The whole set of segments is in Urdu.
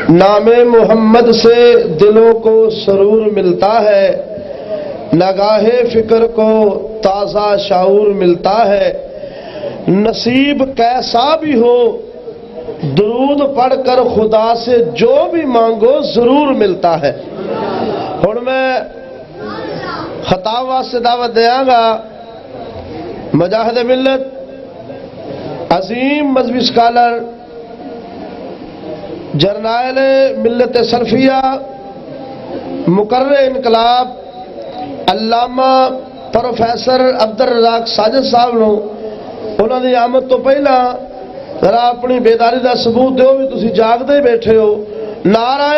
نام محمد سے دلوں کو سرور ملتا ہے، نگاہ فکر کو تازہ شعور ملتا ہے۔ نصیب کیسا بھی ہو درود پڑھ کر خدا سے جو بھی مانگو ضرور ملتا ہے۔ ہن میں خطاب واسطے دعوت دیاں گا مجاہد ملت، عظیم مذہبی اسکالر، جرنیل ملت سلفیہ، مقرر انقلاب علامہ پروفیسر عبدالرزاق ساجد صاحب نو انہوں نے آمد تو پہلا ذرا اپنی بیداری دا ثبوت دیو بھی تسی جاگدے بیٹھے ہو۔ نعرہ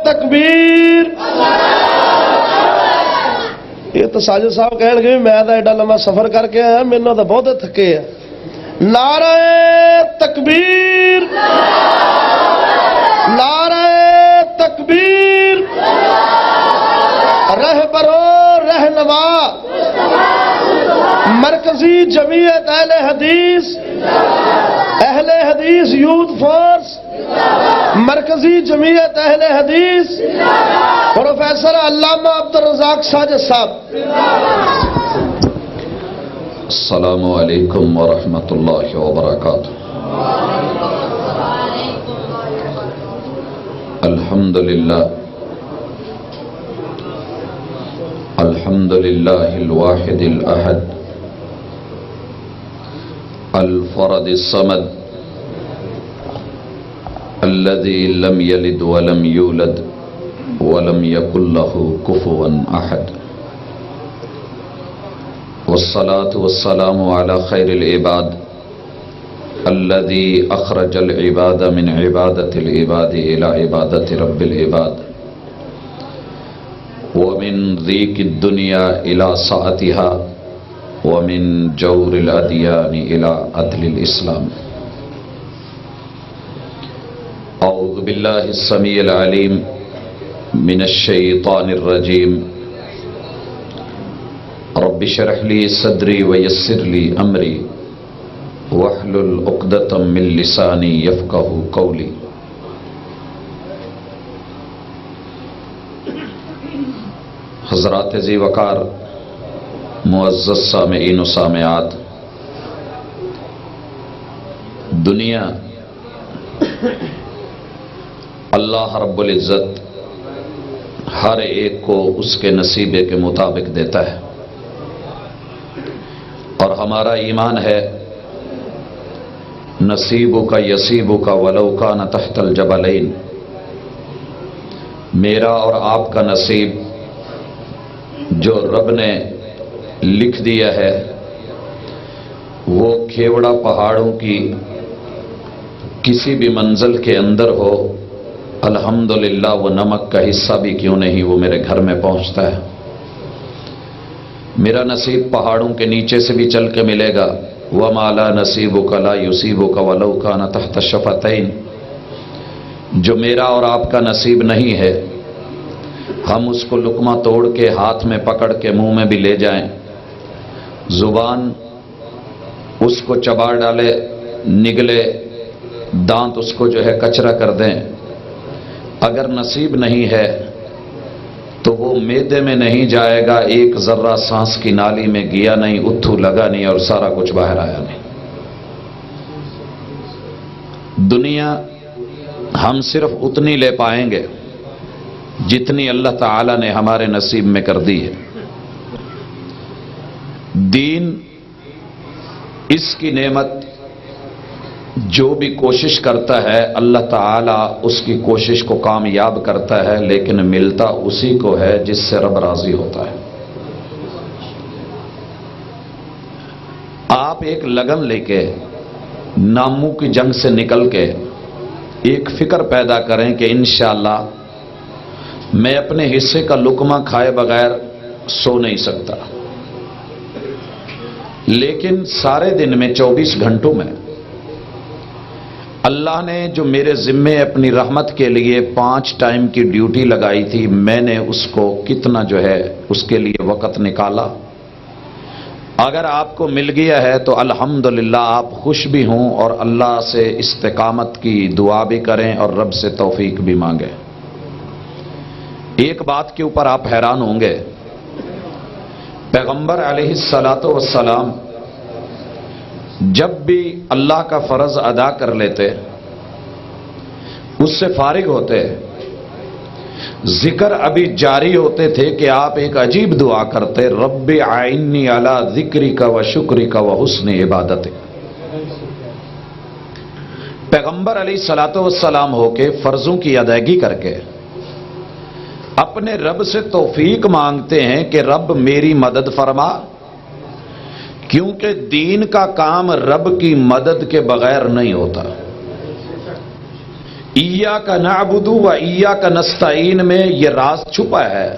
تکبیر! یہ تو ساجد صاحب کہن گے میں تو ایڈا لمبا سفر کر کے آیا، میرے تو بہت تھکے ہے۔ نعرہ تکبیر! نعرہ تکبیر! رہبرو رہنما مرکزی جمعیت اہل حدیث یوتھ فورس، مرکزی جمعیت اہل حدیث پروفیسر علامہ عبدالرزاق ساجد صاحب۔ السلام علیکم ورحمۃ اللہ وبرکاتہ۔ الحمدللہ الحمدللہ الواحد الاحد الفرد الصمد الذي لم يلد ولم يولد ولم يكن له كفوا احد، والصلاة والسلام على خير العباد الذي اخرج العباد من عبادة العباد الى عبادة رب العباد، ومن ضيق الدنيا الى سعتها، ومن جور الاديان الى عدل الاسلام۔ اعوذ بالله السميع العليم من الشيطان الرجيم، رب اشرح لي صدري ويسر لي امري واحلل عقدة من لساني يفقهوا قولي۔ حضرات ذی وقار، معزز سامعین و سامعات، دنیا اللہ رب العزت ہر ایک کو اس کے نصیبے کے مطابق دیتا ہے، اور ہمارا ایمان ہے نصیبک یصیبک ولو کان تحت الجبلین، میرا اور آپ کا نصیب جو رب نے لکھ دیا ہے وہ کھیوڑا پہاڑوں کی کسی بھی منزل کے اندر ہو، الحمدللہ وہ نمک کا حصہ بھی کیوں نہیں وہ میرے گھر میں پہنچتا ہے۔ میرا نصیب پہاڑوں کے نیچے سے بھی چل کے ملے گا، وَمَا لَا نَصِيبُكَ لَا يُصِيبُكَ وَلَوْ كَانَ تَحْتَ الشَّفَتَيْنِ، جو میرا اور آپ کا نصیب نہیں ہے ہم اس کو لقمہ توڑ کے ہاتھ میں پکڑ کے منہ میں بھی لے جائیں، زبان اس کو چبا ڈالے، نگلے، دانت اس کو جو ہے کچرا کر دیں، اگر نصیب نہیں ہے تو وہ معدے میں نہیں جائے گا، ایک ذرہ سانس کی نالی میں گیا نہیں، اتھو لگا نہیں اور سارا کچھ باہر آیا نہیں۔ دنیا ہم صرف اتنی لے پائیں گے جتنی اللہ تعالی نے ہمارے نصیب میں کر دی ہے۔ دین اس کی نعمت جو بھی کوشش کرتا ہے اللہ تعالی اس کی کوشش کو کامیاب کرتا ہے، لیکن ملتا اسی کو ہے جس سے رب راضی ہوتا ہے۔ آپ ایک لگن لے کے ناموں کی جنگ سے نکل کے ایک فکر پیدا کریں کہ انشاءاللہ میں اپنے حصے کا لقمہ کھائے بغیر سو نہیں سکتا، لیکن سارے دن میں 24 گھنٹوں میں اللہ نے جو میرے ذمے اپنی رحمت کے لیے 5 ٹائم کی ڈیوٹی لگائی تھی، میں نے اس کو کتنا جو ہے اس کے لیے وقت نکالا۔ اگر آپ کو مل گیا ہے تو الحمدللہ آپ خوش بھی ہوں اور اللہ سے استقامت کی دعا بھی کریں اور رب سے توفیق بھی مانگیں۔ ایک بات کے اوپر آپ حیران ہوں گے، پیغمبر علیہ الصلاۃ والسلام جب بھی اللہ کا فرض ادا کر لیتے، اس سے فارغ ہوتے، ذکر ابھی جاری ہوتے تھے کہ آپ ایک عجیب دعا کرتے، رب اعنی علی ذکرک و شکرک و حسن عبادتک۔ پیغمبر علیہ الصلاۃ والسلام ہو کے فرضوں کی ادائیگی کر کے اپنے رب سے توفیق مانگتے ہیں کہ رب میری مدد فرما، کیونکہ دین کا کام رب کی مدد کے بغیر نہیں ہوتا۔ ایاک نعبد و ایاک نستعین میں یہ راز چھپا ہے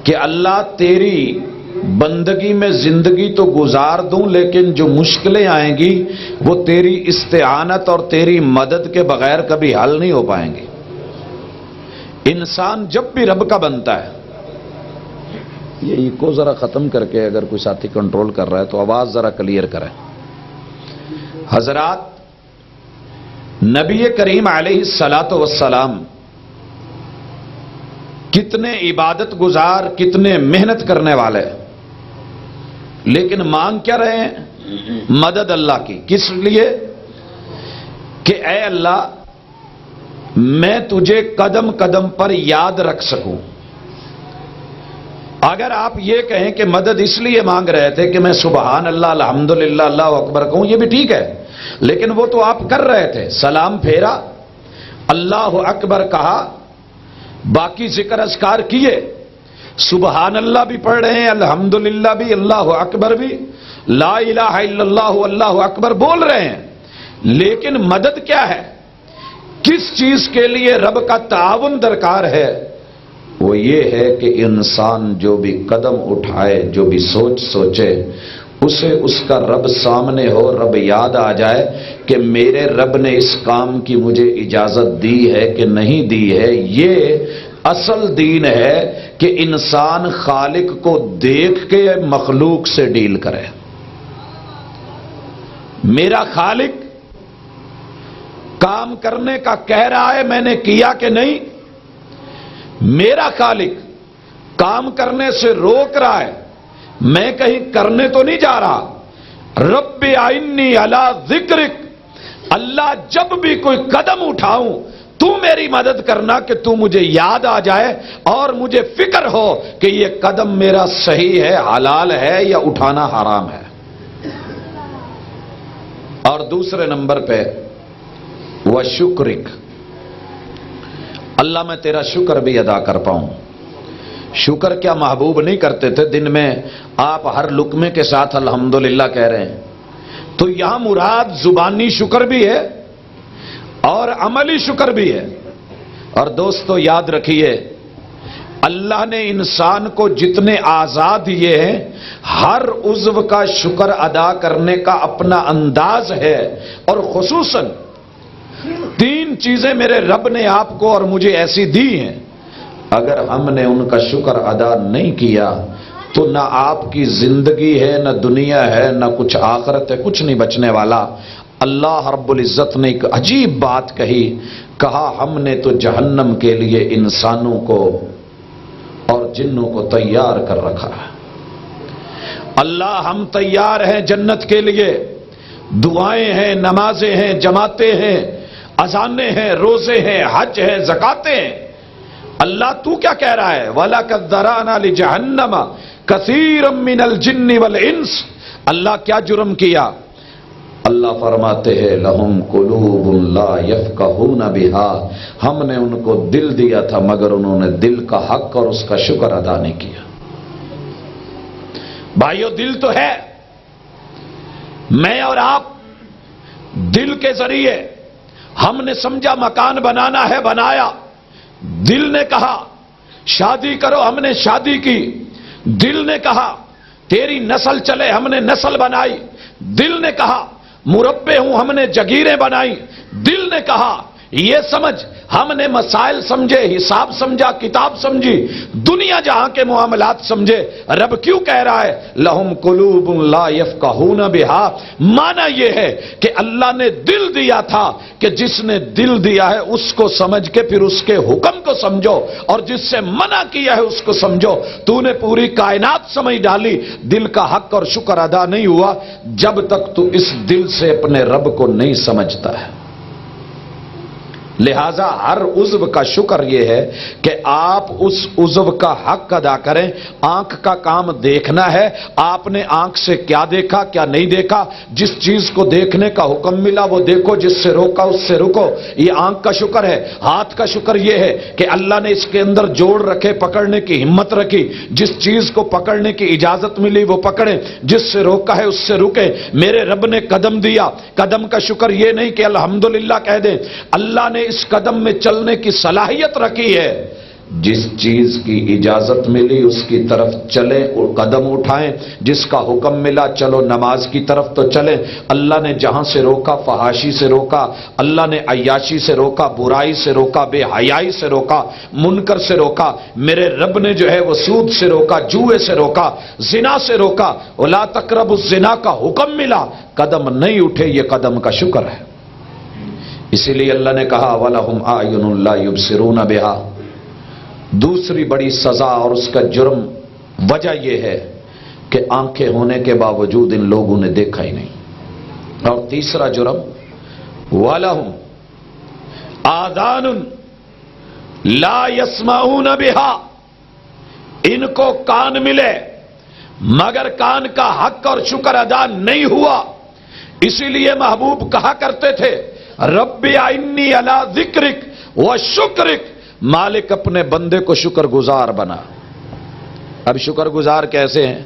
کہ اللہ تیری بندگی میں زندگی تو گزار دوں، لیکن جو مشکلیں آئیں گی وہ تیری استعانت اور تیری مدد کے بغیر کبھی حل نہیں ہو پائیں گی۔ انسان جب بھی رب کا بنتا ہے، یہ کو ذرا ختم کر کے اگر کوئی ساتھی کنٹرول کر رہا ہے تو آواز ذرا کلیئر کریں۔ حضرات، نبی کریم علیہ الصلاۃ والسلام کتنے عبادت گزار، کتنے محنت کرنے والے، لیکن مانگ کیا رہے ہیں؟ مدد اللہ کی۔ کس لیے؟ کہ اے اللہ میں تجھے قدم قدم پر یاد رکھ سکوں۔ اگر آپ یہ کہیں کہ مدد اس لیے مانگ رہے تھے کہ میں سبحان اللہ الحمدللہ اللہ اکبر کہوں، یہ بھی ٹھیک ہے، لیکن وہ تو آپ کر رہے تھے۔ سلام پھیرا، اللہ اکبر کہا، باقی ذکر اذکار کیے، سبحان اللہ بھی پڑھ رہے ہیں، الحمدللہ بھی، اللہ اکبر بھی، لا الہ الا اللہ اللہ اکبر بول رہے ہیں، لیکن مدد کیا ہے؟ کس چیز کے لیے رب کا تعاون درکار ہے؟ وہ یہ ہے کہ انسان جو بھی قدم اٹھائے، جو بھی سوچے، اسے اس کا رب سامنے ہو، رب یاد آ جائے کہ میرے رب نے اس کام کی مجھے اجازت دی ہے کہ نہیں دی ہے۔ یہ اصل دین ہے کہ انسان خالق کو دیکھ کے مخلوق سے ڈیل کرے۔ میرا خالق کام کرنے کا کہہ رہا ہے، میں نے کیا کہ نہیں؟ میرا خالق کام کرنے سے روک رہا ہے، میں کہیں کرنے تو نہیں جا رہا۔ رب اعنی علی ذکرک، اللہ جب بھی کوئی قدم اٹھاؤں تو میری مدد کرنا کہ تو مجھے یاد آ جائے اور مجھے فکر ہو کہ یہ قدم میرا صحیح ہے، حلال ہے یا اٹھانا حرام ہے۔ اور دوسرے نمبر پہ وشکرک، اللہ میں تیرا شکر بھی ادا کر پاؤں۔ شکر کیا محبوب نہیں کرتے تھے؟ دن میں آپ ہر لقمے کے ساتھ الحمدللہ کہہ رہے ہیں، تو یہاں مراد زبانی شکر بھی ہے اور عملی شکر بھی ہے۔ اور دوستو یاد رکھیے، اللہ نے انسان کو جتنے اعضاء دیے ہیں، ہر عضو کا شکر ادا کرنے کا اپنا انداز ہے، اور خصوصاً 3 چیزیں میرے رب نے آپ کو اور مجھے ایسی دی ہیں، اگر ہم نے ان کا شکر ادا نہیں کیا تو نہ آپ کی زندگی ہے، نہ دنیا ہے، نہ کچھ آخرت ہے، کچھ نہیں بچنے والا۔ اللہ رب العزت نے ایک عجیب بات کہا ہم نے تو جہنم کے لیے انسانوں کو اور جنوں کو تیار کر رکھا ہے۔ اللہ ہم تیار ہیں جنت کے لیے، دعائیں ہیں، نمازیں ہیں، جماعتیں ہیں، اذانیں ہیں، روزے ہیں، حج ہیں، زکاتیں ہیں۔ اللہ تو کیا کہہ رہا ہے؟ وَلَقَدْ ذَرَأْنَا لِجَهَنَّمَ كَثِيرًا مِّنَ الْجِنِّ وَالْإِنسِ۔ اللہ کیا جرم کیا؟ اللہ فرماتے ہیں لَهُمْ قُلُوبٌ لَا يَفْقَهُونَ بِهَا، ہم نے ان کو دل دیا تھا مگر انہوں نے دل کا حق اور اس کا شکر ادا نہیں کیا۔ بھائیو، دل تو ہے، میں اور آپ دل کے ذریعے ہم نے سمجھا مکان بنانا ہے، بنایا، دل نے کہا شادی کرو، ہم نے شادی کی، دل نے کہا تیری نسل چلے، ہم نے نسل بنائی، دل نے کہا مربے ہوں، ہم نے جگیریں بنائی، دل نے کہا یہ سمجھ ہم نے مسائل سمجھے، حساب سمجھا، کتاب سمجھی، دنیا جہاں کے معاملات سمجھے۔ رب کیوں کہہ رہا ہے لہم قلوب لا یفقہون بہا؟ معنی یہ ہے کہ اللہ نے دل دیا تھا کہ جس نے دل دیا ہے اس کو سمجھ کے پھر اس کے حکم کو سمجھو، اور جس سے منع کیا ہے اس کو سمجھو۔ تو نے پوری کائنات سمجھ ڈالی، دل کا حق اور شکر ادا نہیں ہوا جب تک تو اس دل سے اپنے رب کو نہیں سمجھتا ہے۔ لہذا ہر عضو کا شکر یہ ہے کہ آپ اس عضو کا حق ادا کریں۔ آنکھ کا کام دیکھنا ہے، آپ نے آنکھ سے کیا دیکھا کیا نہیں دیکھا، جس چیز کو دیکھنے کا حکم ملا وہ دیکھو، جس سے روکا اس سے رکو، یہ آنکھ کا شکر ہے۔ ہاتھ کا شکر یہ ہے کہ اللہ نے اس کے اندر جوڑ رکھے، پکڑنے کی ہمت رکھی، جس چیز کو پکڑنے کی اجازت ملی وہ پکڑیں، جس سے روکا ہے اس سے رکیں۔ میرے رب نے قدم دیا، قدم کا شکر یہ نہیں کہ الحمدللہ کہہ دیں، اللہ نے اس قدم میں چلنے کی صلاحیت رکھی ہے، جس چیز کی اجازت ملی اس کی طرف چلیں اور قدم اٹھائیں، جس کا حکم ملا چلو نماز کی طرف تو چلیں۔ اللہ نے جہاں سے روکا فحاشی سے روکا، اللہ نے عیاشی سے روکا، برائی سے روکا، بے حیائی سے روکا، منکر سے روکا، میرے رب نے جو ہے وہ سود سے روکا، جوئے سے روکا، زنا سے روکا، وَلَا تَقْرَبُوا الزِّنَا کا حکم ملا، قدم نہیں اٹھے، یہ قدم کا شکر ہے۔ اسی لیے اللہ نے کہا وَلَهُمْ أَعْيُنٌ لَا يُبْصِرُونَ بِهَا۔ دوسری بڑی سزا اور اس کا جرم وجہ یہ ہے کہ آنکھیں ہونے کے باوجود ان لوگوں نے دیکھا ہی نہیں۔ اور تیسرا جرم وَلَهُمْ آذَانٌ لَا يَسْمَعُونَ بِهَا، ان کو کان ملے مگر کان کا حق اور شکر ادا نہیں ہوا۔ اسی لیے محبوب کہا کرتے تھے رب انی علی ذکرک و شکرک، مالک اپنے بندے کو شکر گزار بنا۔ اب شکر گزار کیسے ہیں؟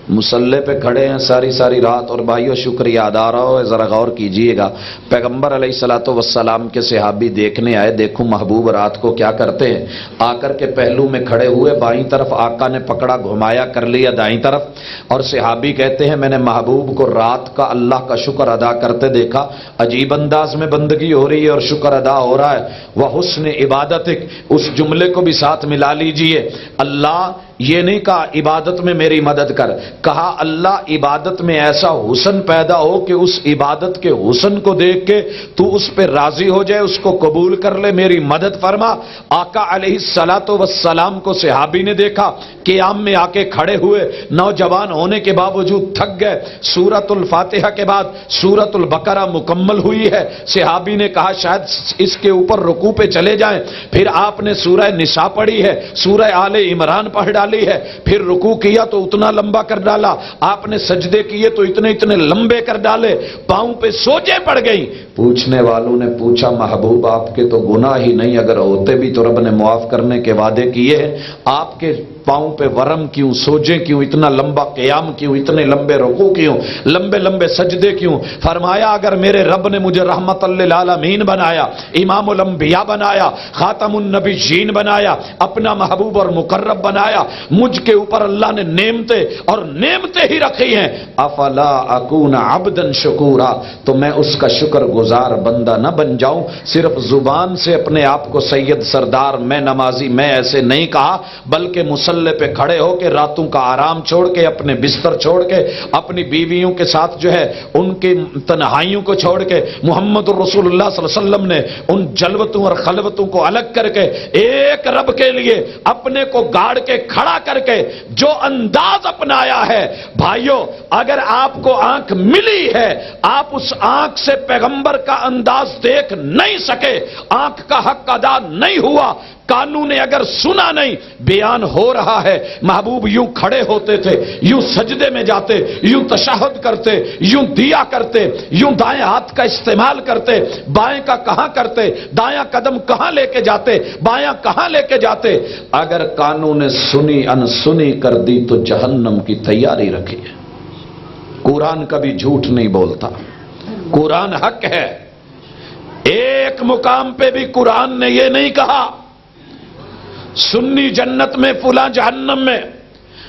مسلح پہ کھڑے ہیں ساری رات، اور بھائیو شکریہ ادا رہا ہو، ذرا غور کیجئے گا۔ پیغمبر علیہ الصلوۃ والسلام کے صحابی دیکھنے آئے، دیکھو محبوب رات کو کیا کرتے ہیں، آ کر کے پہلو میں کھڑے ہوئے، بائیں طرف آقا نے پکڑا گھمایا کر لیا دائیں طرف، اور صحابی کہتے ہیں میں نے محبوب کو رات کا اللہ کا شکر ادا کرتے دیکھا، عجیب انداز میں بندگی ہو رہی ہے اور شکر ادا ہو رہا ہے۔ وحسن عبادتک، اس جملے کو بھی ساتھ ملا لیجئے، اللہ یہ نہیں کہا عبادت میں میری مدد کر، کہا اللہ عبادت میں ایسا حسن پیدا ہو کہ اس عبادت کے حسن کو دیکھ کے تو اس پہ راضی ہو جائے، اس کو قبول کر لے، میری مدد فرما۔ آقا علیہ الصلوۃ والسلام کو صحابی نے دیکھا، قیام میں آ کے کھڑے ہوئے، نوجوان ہونے کے باوجود تھک گئے۔ سورۃ الفاتحہ کے بعد سورۃ البقرہ مکمل ہوئی ہے، صحابی نے کہا شاید اس کے اوپر رکوع پہ چلے جائیں، پھر آپ نے سورہ نساء پڑھی ہے، سورہ آل عمران پڑھ ڈالی ہے، پھر رکوع کیا تو اتنا لمبا کر ڈالا، آپ نے سجدے کیے تو اتنے لمبے کر ڈالے، پاؤں پہ سوجیں پڑ گئیں۔ پوچھنے والوں نے پوچھا محبوب آپ کے تو گناہ ہی نہیں، اگر ہوتے بھی تو رب نے معاف کرنے کے وعدے کیے ہیں، آپ کے پاؤں پہ ورم کیوں، سوجیں کیوں، اتنا لمبا قیام کیوں، اتنے لمبے رکوع کیوں، لمبے لمبے سجدے کیوں؟ فرمایا اگر میرے رب نے مجھے رحمت للعالمین بنایا، امام الانبیاء بنایا، خاتم النبیین بنایا، اپنا محبوب اور مقرب بنایا، مجھ کے اوپر اللہ نے نعمتیں اور نعمتیں ہی رکھی ہیں، افلا اکون عبدا شکورا، تو میں اس کا شکر گزار بندہ نہ بن جاؤں؟ صرف زبان سے اپنے آپ کو سید سردار میں نمازی میں ایسے نہیں کہا، بلکہ مسلح پہ کھڑے ہو کے راتوں کا آرام چھوڑ کے، اپنے بستر چھوڑ کے، اپنی بیویوں کے ساتھ جو ہے ان کی تنہائیوں کو چھوڑ کے، محمد الرسول اللہ صلی اللہ علیہ وسلم نے ان جلوتوں اور خلوتوں کو الگ کر کے ایک رب کے لیے اپنے کو گاڑ کے کھڑا کر کے جو انداز اپنایا ہے، بھائیو اگر آپ کو آنکھ ملی ہے، آپ اس آنکھ سے پیغمبر کا انداز دیکھ نہیں سکے، آنکھ کا حق ادا نہیں ہوا، کانوں نے اگر سنا نہیں، بیان ہو رہا ہے، محبوب یوں کھڑے ہوتے تھے، یوں سجدے میں جاتے، یوں تشہد کرتے، یوں دیا کرتے، یوں دائیں ہاتھ کا استعمال کرتے، بائیں کا کہاں کرتے، دایاں قدم کہاں لے کے جاتے، بایاں کہاں لے کے جاتے۔ اگر کانوں نے سنی انسنی کر دی تو جہنم کی تیاری رکھی ہے۔ قرآن کبھی جھوٹ نہیں بولتا، قرآن حق ہے۔ ایک مقام پہ بھی قرآن نے یہ نہیں کہا سنی جنت میں فلاں جہنم میں،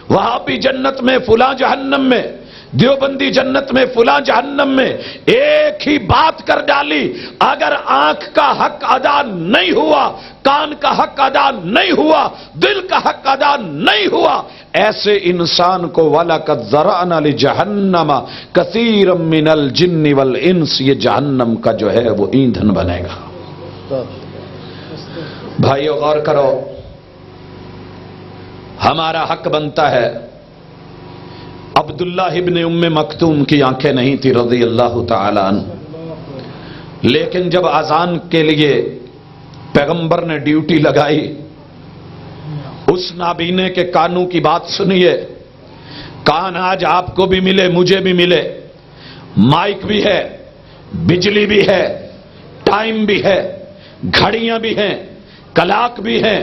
وہاں بھی جنت میں فلاں جہنم میں، دیوبندی جنت میں، فلاں جہنم میں، ایک ہی بات کر ڈالی، اگر آنکھ کا حق ادا نہیں ہوا، کان کا حق ادا نہیں ہوا، دل کا حق ادا نہیں ہوا، ایسے انسان کو وَلَقَدْ ذَرَأْنَا لِجَهَنَّمَ كَثِيرًا مِنَ الْجِنِّ وَالْإِنسِ، یہ جہنم کا جو ہے وہ ایندھن بنے گا۔ بھائیو غور کرو، ہمارا حق بنتا ہے۔ عبداللہ ابن ام مکتوم کی آنکھیں نہیں تھی رضی اللہ تعالی عنہ، لیکن جب اذان کے لیے پیغمبر نے ڈیوٹی لگائی، اس نابینے کے کانوں کی بات سنیے۔ کان آج آپ کو بھی ملے، مجھے بھی ملے، مائک بھی ہے، بجلی بھی ہے، ٹائم بھی ہے، گھڑیاں بھی ہیں، کلاک بھی ہیں،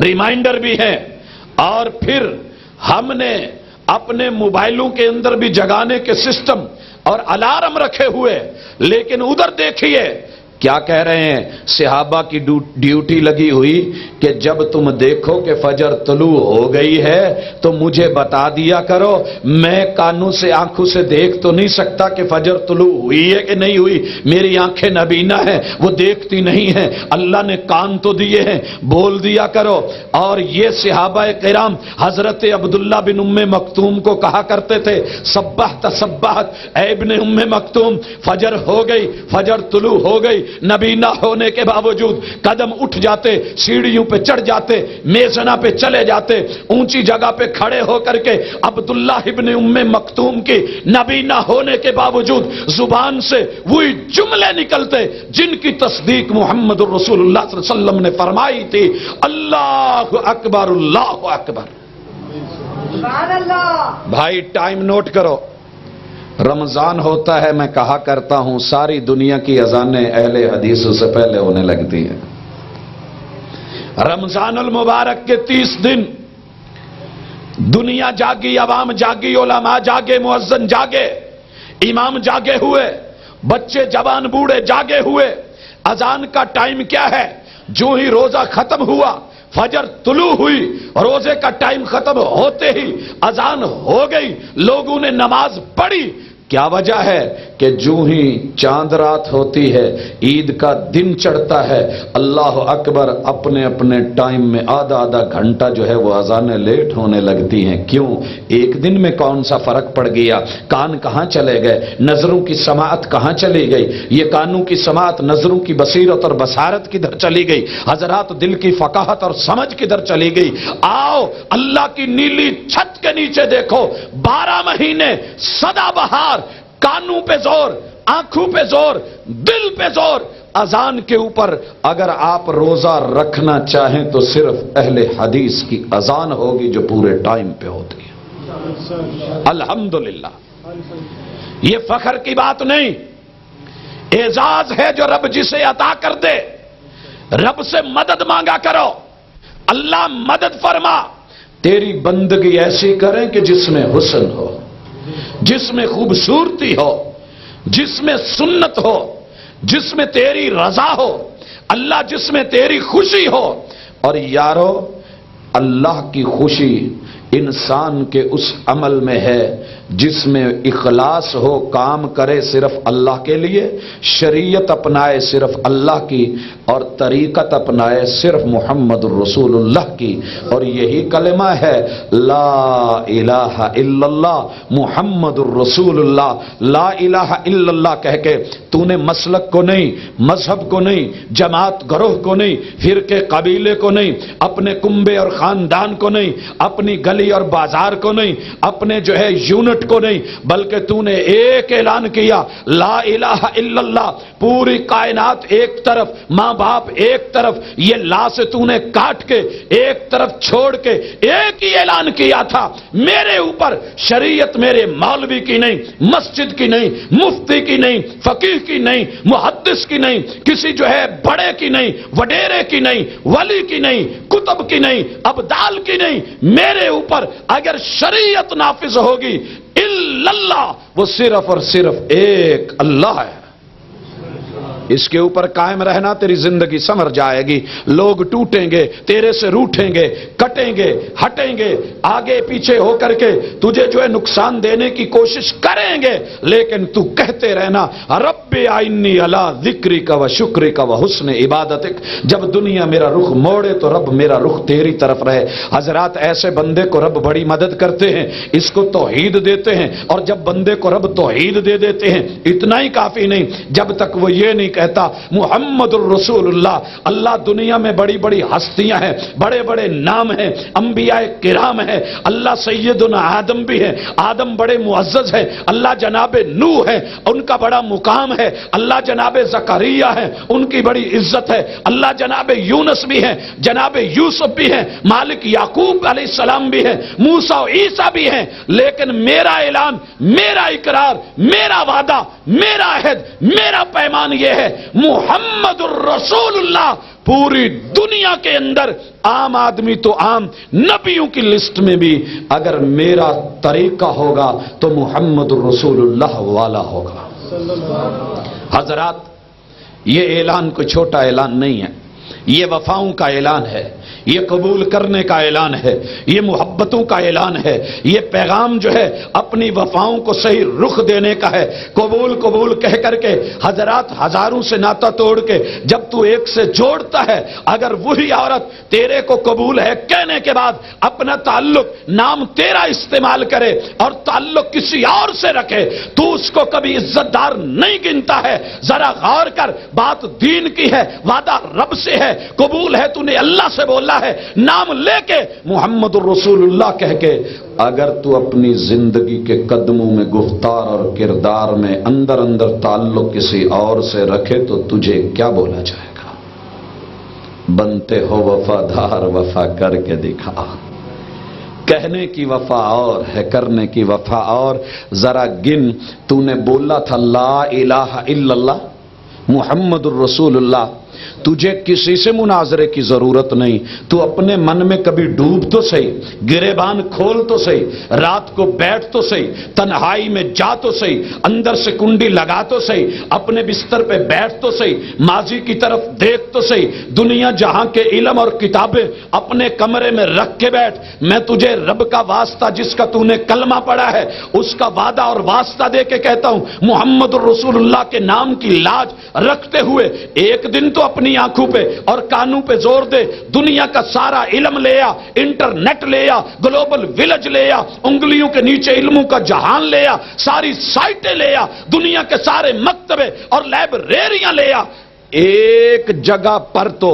ریمائنڈر بھی ہیں، اور پھر ہم نے اپنے موبائلوں کے اندر بھی جگانے کے سسٹم اور الارم رکھے ہوئے، لیکن ادھر دیکھیے کیا کہہ رہے ہیں؟ صحابہ کی ڈیوٹی لگی ہوئی کہ جب تم دیکھو کہ فجر طلوع ہو گئی ہے تو مجھے بتا دیا کرو، میں کانوں سے آنکھوں سے دیکھ تو نہیں سکتا کہ فجر طلوع ہوئی ہے کہ نہیں ہوئی، میری آنکھیں نبینا ہیں، وہ دیکھتی نہیں ہیں، اللہ نے کان تو دیے ہیں، بول دیا کرو۔ اور یہ صحابہ کرام حضرت عبداللہ بن ام مکتوم کو کہا کرتے تھے، سبحت سبحت، اے ابن ام مکتوم، فجر ہو گئی، فجر طلوع ہو گئی، نبی نہ ہونے کے باوجود قدم اٹھ جاتے، سیڑھیوں پہ چڑھ جاتے، میزنا پہ چلے جاتے، اونچی جگہ پہ کھڑے ہو کر کے عبداللہ ابن ام مکتوم کی نبی نہ ہونے کے باوجود زبان سے وہی جملے نکلتے جن کی تصدیق محمد الرسول اللہ صلی اللہ علیہ وسلم نے فرمائی تھی، اللہ اکبر، اللہ اکبر۔ سبحان اللہ۔ بھائی ٹائم نوٹ کرو، رمضان ہوتا ہے، میں کہا کرتا ہوں ساری دنیا کی اذانیں اہل حدیثوں سے پہلے ہونے لگتی ہیں۔ رمضان المبارک کے 30 دن دنیا جاگی، عوام جاگی، علماء جاگے، مؤذن جاگے، امام جاگے ہوئے، بچے جوان بوڑھے جاگے ہوئے۔ اذان کا ٹائم کیا ہے؟ جو ہی روزہ ختم ہوا، فجر طلوع ہوئی، روزے کا ٹائم ختم ہوتے ہی اذان ہو گئی، لوگوں نے نماز پڑھی۔ کیا وجہ ہے کہ جو ہی چاند رات ہوتی ہے، عید کا دن چڑھتا ہے، اللہ اکبر، اپنے اپنے ٹائم میں آدھا آدھا گھنٹہ جو ہے وہ اذانیں لیٹ ہونے لگتی ہیں۔ کیوں؟ ایک دن میں کون سا فرق پڑ گیا؟ کان کہاں چلے گئے؟ نظروں کی سماعت کہاں چلی گئی؟ یہ کانوں کی سماعت نظروں کی بصیرت اور بصارت کدھر چلی گئی؟ حضرات دل کی فقاہت اور سمجھ کدھر چلی گئی؟ آؤ اللہ کی نیلی چھت کے نیچے دیکھو، 12 مہینے سدا بہار، کانوں پہ زور، آنکھوں پہ زور، دل پہ زور، اذان کے اوپر۔ اگر آپ روزہ رکھنا چاہیں تو صرف اہل حدیث کی اذان ہوگی جو پورے ٹائم پہ ہوتی ہے۔ الحمدللہ، یہ فخر کی بات نہیں، اعزاز ہے جو رب جسے عطا کر دے۔ رب سے مدد مانگا کرو، اللہ مدد فرما، تیری بندگی ایسی کریں کہ جس میں حسن ہو، جس میں خوبصورتی ہو، جس میں سنت ہو، جس میں تیری رضا ہو، اللہ جس میں تیری خوشی ہو۔ اور یارو، اللہ کی خوشی انسان کے اس عمل میں ہے جس میں اخلاص ہو، کام کرے صرف اللہ کے لیے، شریعت اپنائے صرف اللہ کی، اور طریقت اپنائے صرف محمد الرسول اللہ کی۔ اور یہی کلمہ ہے لا الہ الا اللہ محمد الرسول اللہ۔ لا الہ الا اللہ کہہ کے تو نے مسلک کو نہیں، مذہب کو نہیں، جماعت گروہ کو نہیں، فرقے قبیلے کو نہیں، اپنے کنبے اور خاندان کو نہیں، اپنی گلی اور بازار کو نہیں، اپنے جو ہے یونٹ کو نہیں، بلکہ تو نے ایک اعلان کیا، لا الہ الا اللہ۔ پوری کائنات ایک طرف، ماں باپ ایک طرف، یہ لا سے تو نے کاٹ کے ایک طرف چھوڑ کے ایک ہی اعلان کیا تھا، میرے اوپر شریعت میرے مولوی کی نہیں، مسجد کی نہیں، مفتی کی نہیں، فقیہ کی نہیں، محدث کی نہیں، کسی جو ہے بڑے کی نہیں، وڈیرے کی نہیں، ولی کی نہیں، کتب کی نہیں، ابدال کی نہیں، میرے اوپر اگر شریعت نافذ ہوگی الا اللہ، وہ صرف اور صرف ایک اللہ ہے۔ اس کے اوپر قائم رہنا، تیری زندگی سنور جائے گی. لوگ ٹوٹیں گے، تیرے سے روٹھیں گے، کٹیں گے، ہٹیں گے، آگے پیچھے ہو کر کے تجھے جو ہے نقصان دینے کی کوشش کریں گے، لیکن تو کہتے رہنا رب اعنی علی ذکرک و شکرک و حسن عبادتک. جب دنیا میرا رخ موڑے تو رب میرا رخ تیری طرف رہے. حضرات ایسے بندے کو رب بڑی مدد کرتے ہیں، اس کو توحید دیتے ہیں. اور جب بندے کو رب توحید دے دیتے ہیں اتنا ہی کافی نہیں، جب تک وہ یہ نہیں کہتا محمد الرسول اللہ. اللہ دنیا میں بڑی بڑی ہستیاں ہیں، بڑے بڑے نام ہیں، انبیاء کرام ہیں. اللہ سیدنا آدم بھی ہے، آدم بڑے معزز ہیں. اللہ جناب نوح ہے، ان کا بڑا مقام ہے. اللہ جناب زکریا ہے، ان کی بڑی عزت ہے. اللہ جناب یونس بھی ہیں، جناب یوسف بھی ہیں، مالک یعقوب علیہ السلام بھی ہیں، موسیٰ و عیسیٰ بھی ہیں. لیکن میرا اعلان، میرا اقرار، میرا وعدہ، میرا عہد، میرا پیمان یہ ہے محمد الرسول اللہ پوری دنیا کے اندر عام آدمی تو عام، نبیوں کی لسٹ میں بھی اگر میرا طریقہ ہوگا تو محمد الرسول اللہ والا ہوگا. حضرات یہ اعلان کوئی چھوٹا اعلان نہیں ہے، یہ وفاؤں کا اعلان ہے، یہ قبول کرنے کا اعلان ہے، یہ محبتوں کا اعلان ہے. یہ پیغام جو ہے اپنی وفاؤں کو صحیح رخ دینے کا ہے. قبول قبول کہہ کر کے حضرات ہزاروں سے ناتا توڑ کے جب تو ایک سے جوڑتا ہے، اگر وہی عورت تیرے کو قبول ہے کہنے کے بعد اپنا تعلق نام تیرا استعمال کرے اور تعلق کسی اور سے رکھے، تو اس کو کبھی عزت دار نہیں گنتا ہے. ذرا غور کر، بات دین کی ہے، وعدہ رب سے ہے، قبول ہے، تو نے اللہ سے بولا ہے، نام لے کے محمد الرسول اللہ کہہ کے اگر تو اپنی زندگی کے قدموں میں گفتار اور کردار میں اندر اندر تعلق کسی اور سے رکھے تو تجھے کیا بولا جائے گا؟ بنتے ہو وفادار، وفا کر کے دکھا. کہنے کی وفا اور ہے، کرنے کی وفا اور. ذرا گن، تو نے بولا تھا لا الہ الا اللہ محمد الرسول اللہ. تجھے کسی سے مناظرے کی ضرورت نہیں. تو اپنے من میں کبھی ڈوب تو صحیح، گریبان کھول تو صحیح، رات کو بیٹھ تو صحیح، تنہائی میں جا تو صحیح، اندر سے کنڈی لگا تو صحیح، اپنے بستر پہ بیٹھ تو صحیح، ماضی کی طرف دیکھ تو صحیح، دنیا جہاں کے علم اور کتابیں اپنے کمرے میں رکھ کے بیٹھ. میں تجھے رب کا واسطہ جس کا تو نے کلمہ پڑھا ہے اس کا وعدہ اور واسطہ دے کے کہتا ہوں، محمد الرسول اللہ کے نام کی لاج رکھتے ہوئے ایک دن تو اپنی آنکھوں پہ اور کانوں پہ زور دے. دنیا کا سارا علم لے آ، انٹرنیٹ لے آ، گلوبل ویلج لے آ، انگلیوں کے نیچے علموں کا جہان لے آ، ساری سائٹیں لے آ، دنیا کے سارے مکتبے اور لائبریریاں لے آ. ایک جگہ پر تو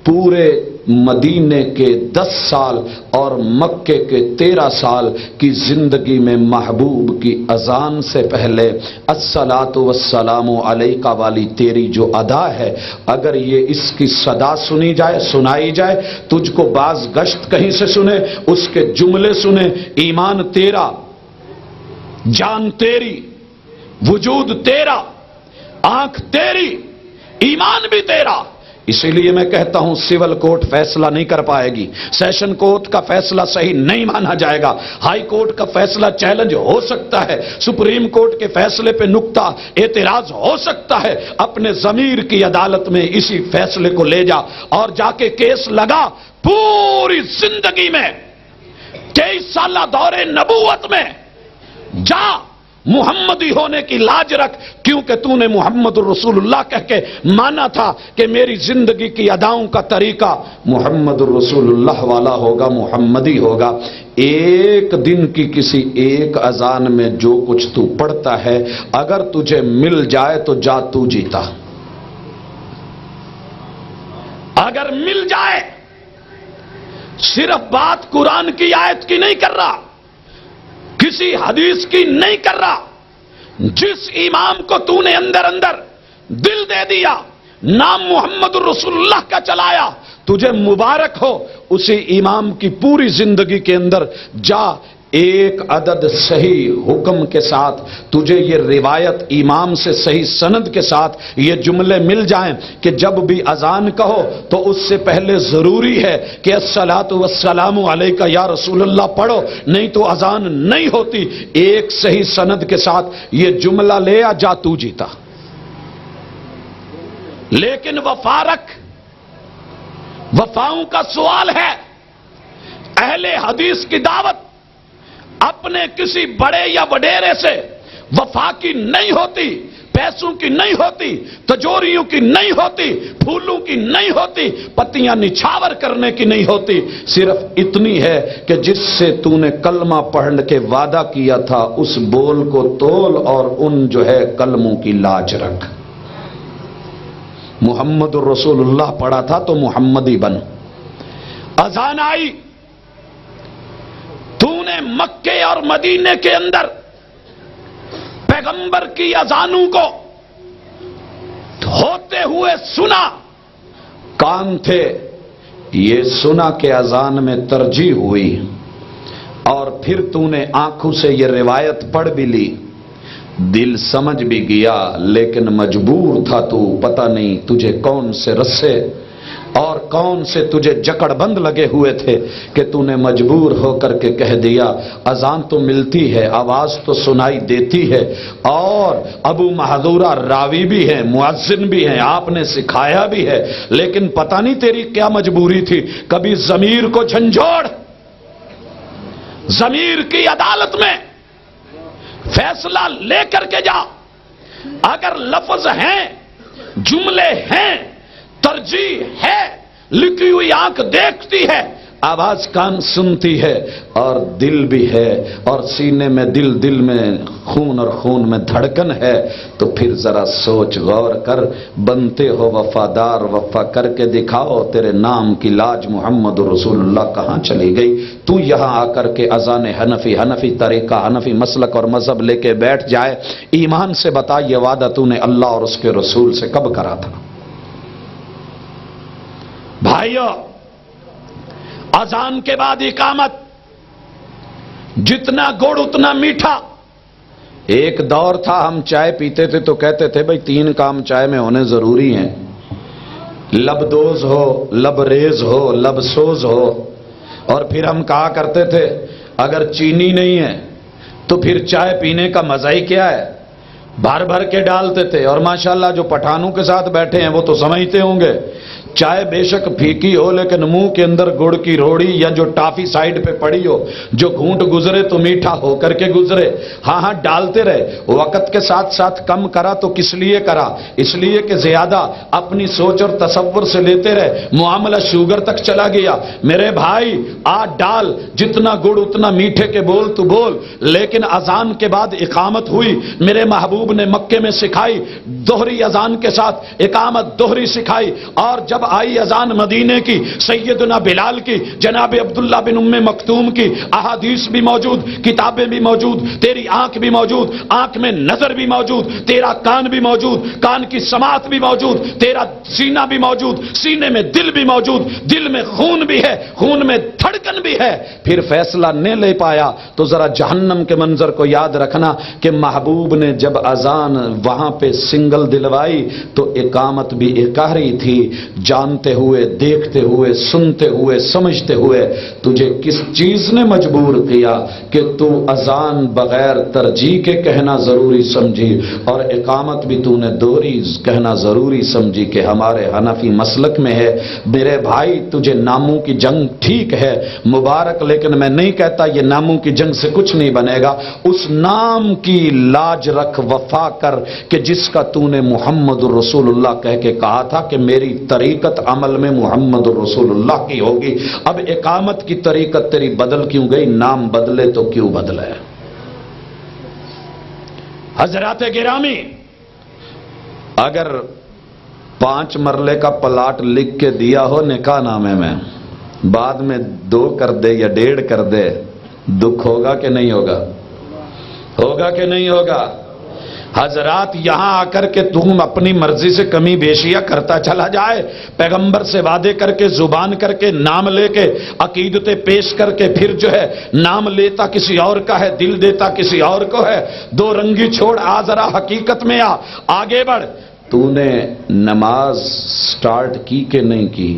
پورے مدینے کے 10 سال اور مکے کے 13 سال کی زندگی میں محبوب کی اذان سے پہلے الصلاۃ والسلام علیک والی تیری جو ادا ہے، اگر یہ اس کی صدا سنی جائے، سنائی جائے، تجھ کو باز گشت کہیں سے سنے، اس کے جملے سنے، ایمان تیرا، جان تیری، وجود تیرا، آنکھ تیری، ایمان بھی تیرا. اسی لیے میں کہتا ہوں سول کورٹ فیصلہ نہیں کر پائے گی، سیشن کورٹ کا فیصلہ صحیح نہیں مانا جائے گا، ہائی کورٹ کا فیصلہ چیلنج ہو سکتا ہے، سپریم کورٹ کے فیصلے پہ نقطہ اعتراض ہو سکتا ہے. اپنے ضمیر کی عدالت میں اسی فیصلے کو لے جا اور جا کے کیس لگا. پوری زندگی میں 23 سالہ دور نبوت میں جا محمدی ہونے کی لاج رکھ، کیونکہ تو نے محمد الرسول اللہ کہہ کے مانا تھا کہ میری زندگی کی اداؤں کا طریقہ محمد الرسول اللہ والا ہوگا، محمدی ہوگا. ایک دن کی کسی ایک اذان میں جو کچھ تو پڑھتا ہے اگر تجھے مل جائے تو جا تو جیتا. اگر مل جائے، صرف بات قرآن کی آیت کی نہیں کر رہا، کسی حدیث کی نہیں کر رہا، جس امام کو تو نے اندر اندر دل دے دیا، نام محمد الرسول اللہ کا چلایا، تجھے مبارک ہو. اسی امام کی پوری زندگی کے اندر جا، ایک عدد صحیح حکم کے ساتھ تجھے یہ روایت امام سے صحیح سند کے ساتھ یہ جملے مل جائیں کہ جب بھی اذان کہو تو اس سے پہلے ضروری ہے کہ الصلاۃ والسلام علیک یا رسول اللہ پڑھو، نہیں تو اذان نہیں ہوتی. ایک صحیح سند کے ساتھ یہ جملہ لے آ، جا تو جیتا. لیکن وفا رکھ. وفاؤں کا سوال ہے. اہل حدیث کی دعوت اپنے کسی بڑے یا وڈیرے سے وفا کی نہیں ہوتی، پیسوں کی نہیں ہوتی، تجوریوں کی نہیں ہوتی، پھولوں کی نہیں ہوتی، پتیاں نچھاور کرنے کی نہیں ہوتی. صرف اتنی ہے کہ جس سے تو نے کلمہ پڑھ کے وعدہ کیا تھا اس بول کو تول اور ان جو ہے کلموں کی لاج رکھ. محمد الرسول اللہ پڑھا تھا تو محمدی بن. اذان آئی، تو نے مکے اور مدینے کے اندر پیغمبر کی اذانوں کو ہوتے ہوئے سنا، کان تھے، یہ سنا کہ اذان میں ترجیح ہوئی، اور پھر تو نے آنکھوں سے یہ روایت پڑھ بھی لی، دل سمجھ بھی گیا، لیکن مجبور تھا تو. پتہ نہیں تجھے کون سے رسے اور کون سے تجھے جکڑ بند لگے ہوئے تھے کہ تو نے مجبور ہو کر کے کہہ دیا. اذان تو ملتی ہے، آواز تو سنائی دیتی ہے، اور ابو محذورہ راوی بھی ہیں، مؤذن بھی ہیں، آپ نے سکھایا بھی ہے، لیکن پتہ نہیں تیری کیا مجبوری تھی. کبھی ضمیر کو جھنجھوڑ، ضمیر کی عدالت میں فیصلہ لے کر کے جا. اگر لفظ ہیں، جملے ہیں، ترجیح ہے، لکھی ہوئی آنکھ دیکھتی ہے، آواز کان سنتی ہے، اور دل بھی ہے، اور سینے میں دل میں خون اور خون میں دھڑکن ہے، تو پھر ذرا سوچ غور کر. بنتے ہو وفادار، وفا کر کے دکھاؤ. تیرے نام کی لاج محمد رسول اللہ کہاں چلی گئی؟ تو یہاں آ کر کے اذان حنفی طریقہ، حنفی مسلک اور مذہب لے کے بیٹھ جائے. ایمان سے بتا، یہ وعدہ تو نے اللہ اور اس کے رسول سے کب کرا تھا؟ بھائیو، اذان کے بعد اقامت، جتنا گڑ اتنا میٹھا. ایک دور تھا ہم چائے پیتے تھے تو کہتے تھے بھئی 3 کام چائے میں ہونے ضروری ہیں، لبدوز ہو، لبریز ہو، لبسوز ہو. اور پھر ہم کہا کرتے تھے اگر چینی نہیں ہے تو پھر چائے پینے کا مزہ ہی کیا ہے. بھر بھر کے ڈالتے تھے. اور ماشاءاللہ جو پٹھانوں کے ساتھ بیٹھے ہیں وہ تو سمجھتے ہوں گے، چائے بے شک پھیکی ہو لیکن منہ کے اندر گڑ کی روڑی یا جو ٹافی سائیڈ پہ پڑی ہو، جو گھونٹ گزرے تو میٹھا ہو کر کے گزرے. ہاں ڈالتے رہے. وقت کے ساتھ ساتھ کم کرا تو کس لیے کرا؟ اس لیے کہ زیادہ اپنی سوچ اور تصور سے لیتے رہے، معاملہ شوگر تک چلا گیا. میرے بھائی ڈال، جتنا گڑ اتنا میٹھے کے بول تو بول. لیکن اذان کے بعد اقامت ہوئی، میرے محبوب نے مکے میں سکھائی، دوہری اذان کے ساتھ اقامت دوہری سکھائی. اور جب آئی اذان مدینے کی، سیدنا بلال کی، جناب عبداللہ بن ام مکتوم کی، احادیث بھی موجود، کتابیں بھی موجود، تیری آنکھ بھی موجود، آنکھ میں نظر بھی موجود، تیرا کان بھی موجود، کان کی سماعت بھی موجود، تیرا سینہ بھی موجود، سینے میں دل بھی موجود، دل میں خون بھی ہے، خون میں دھڑکن بھی ہے. پھر فیصلہ نہیں لے پایا تو ذرا جہنم کے منظر کو یاد رکھنا کہ محبوب نے جب اذان وہاں پہ سنگل دلوائی تو اقامت بھی اقاری تھی. جانتے ہوئے، دیکھتے ہوئے، سنتے ہوئے، سمجھتے ہوئے تجھے کس چیز نے مجبور کیا کہ تو اذان بغیر ترجیح کے کہنا ضروری سمجھی اور اقامت بھی تو نے دوہری کہنا ضروری سمجھی کہ ہمارے حنفی مسلک میں ہے. میرے بھائی تجھے ناموں کی جنگ ٹھیک ہے، مبارک، لیکن میں نہیں کہتا یہ ناموں کی جنگ سے کچھ نہیں بنے گا. اس نام کی لاج رکھ، وفا کر کہ جس کا تو نے محمد الرسول اللہ کہہ کے کہا تھا کہ میری طریقت عمل میں محمد الرسول اللہ کی ہوگی. اب اقامت کی طریقت تیری بدل کیوں گئی؟ نام بدلے تو کیوں بدلے؟ حضرات گرامی، اگر 5 مرلے کا پلاٹ لکھ کے دیا ہو نکاح نامے میں، بعد میں 2 کر دے یا 1.5 کر دے، دکھ ہوگا کہ نہیں ہوگا؟ ہوگا کہ نہیں ہوگا؟ حضرات یہاں آ کر کے تم اپنی مرضی سے کمی بیشیاں کرتا چلا جائے، پیغمبر سے وعدے کر کے، زبان کر کے، نام لے کے، عقیدتیں پیش کر کے، پھر جو ہے نام لیتا کسی اور کا ہے، دل دیتا کسی اور کو ہے. 2 رنگی چھوڑ، ذرا حقیقت میں آگے بڑھ. تو نے نماز سٹارٹ کی کہ نہیں کی؟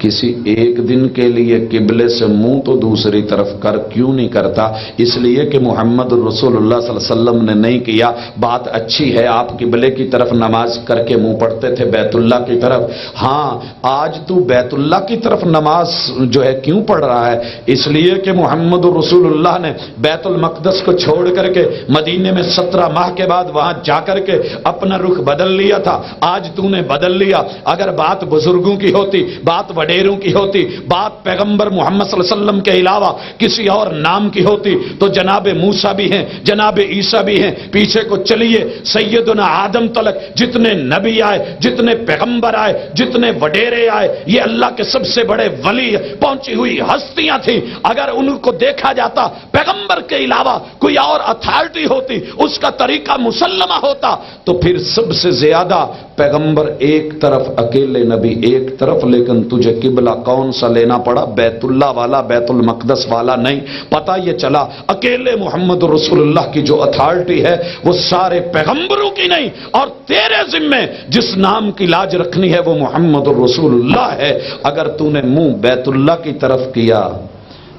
کسی ایک دن کے لیے قبلے سے منہ تو دوسری طرف کر کیوں نہیں کرتا؟ اس لیے کہ محمد رسول اللہ صلی اللہ علیہ وسلم نے نہیں کیا۔ بات اچھی ہے، آپ قبلے کی طرف نماز کر کے منہ پڑھتے تھے بیت اللہ کی طرف۔ ہاں، آج تو بیت اللہ کی طرف نماز جو ہے کیوں پڑھ رہا ہے؟ اس لیے کہ محمد رسول اللہ نے بیت المقدس کو چھوڑ کر کے مدینے میں 17 ماہ کے بعد وہاں جا کر کے اپنا رخ بدل لیا تھا۔ آج تو نے بدل لیا۔ اگر بات بزرگوں کی ہوتی، بات وڈیروں کی ہوتی، بات پیغمبر محمد صلی اللہ علیہ وسلم کے علاوہ کسی اور نام کی ہوتی تو جناب موسیٰ بھی ہیں، جناب عیسیٰ بھی ہیں۔ پیچھے کو چلیے، سیدنا آدم تلک جتنے نبی آئے، جتنے پیغمبر آئے، جتنے وڈیرے آئے، یہ اللہ کے سب سے بڑے ولی پہنچی ہوئی ہستیاں تھیں۔ اگر ان کو دیکھا جاتا پیغمبر کے علاوہ کوئی اور اتھارٹی ہوتی، اس کا طریقہ مسلمہ ہوتا، تو پھر سب سے زیادہ پیغمبر ایک طرف، اکیلے نبی ایک طرف، لیکن تجھے قبلہ کون سا لینا پڑا؟ بیت اللہ والا، بیت المقدس والا نہیں۔ پتہ یہ چلا اکیلے محمد رسول اللہ کی جو اتھارٹی ہے وہ سارے پیغمبروں کی نہیں، اور تیرے ذمے جس نام کی لاج رکھنی ہے وہ محمد رسول اللہ ہے۔ اگر تو نے منہ بیت اللہ کی طرف کیا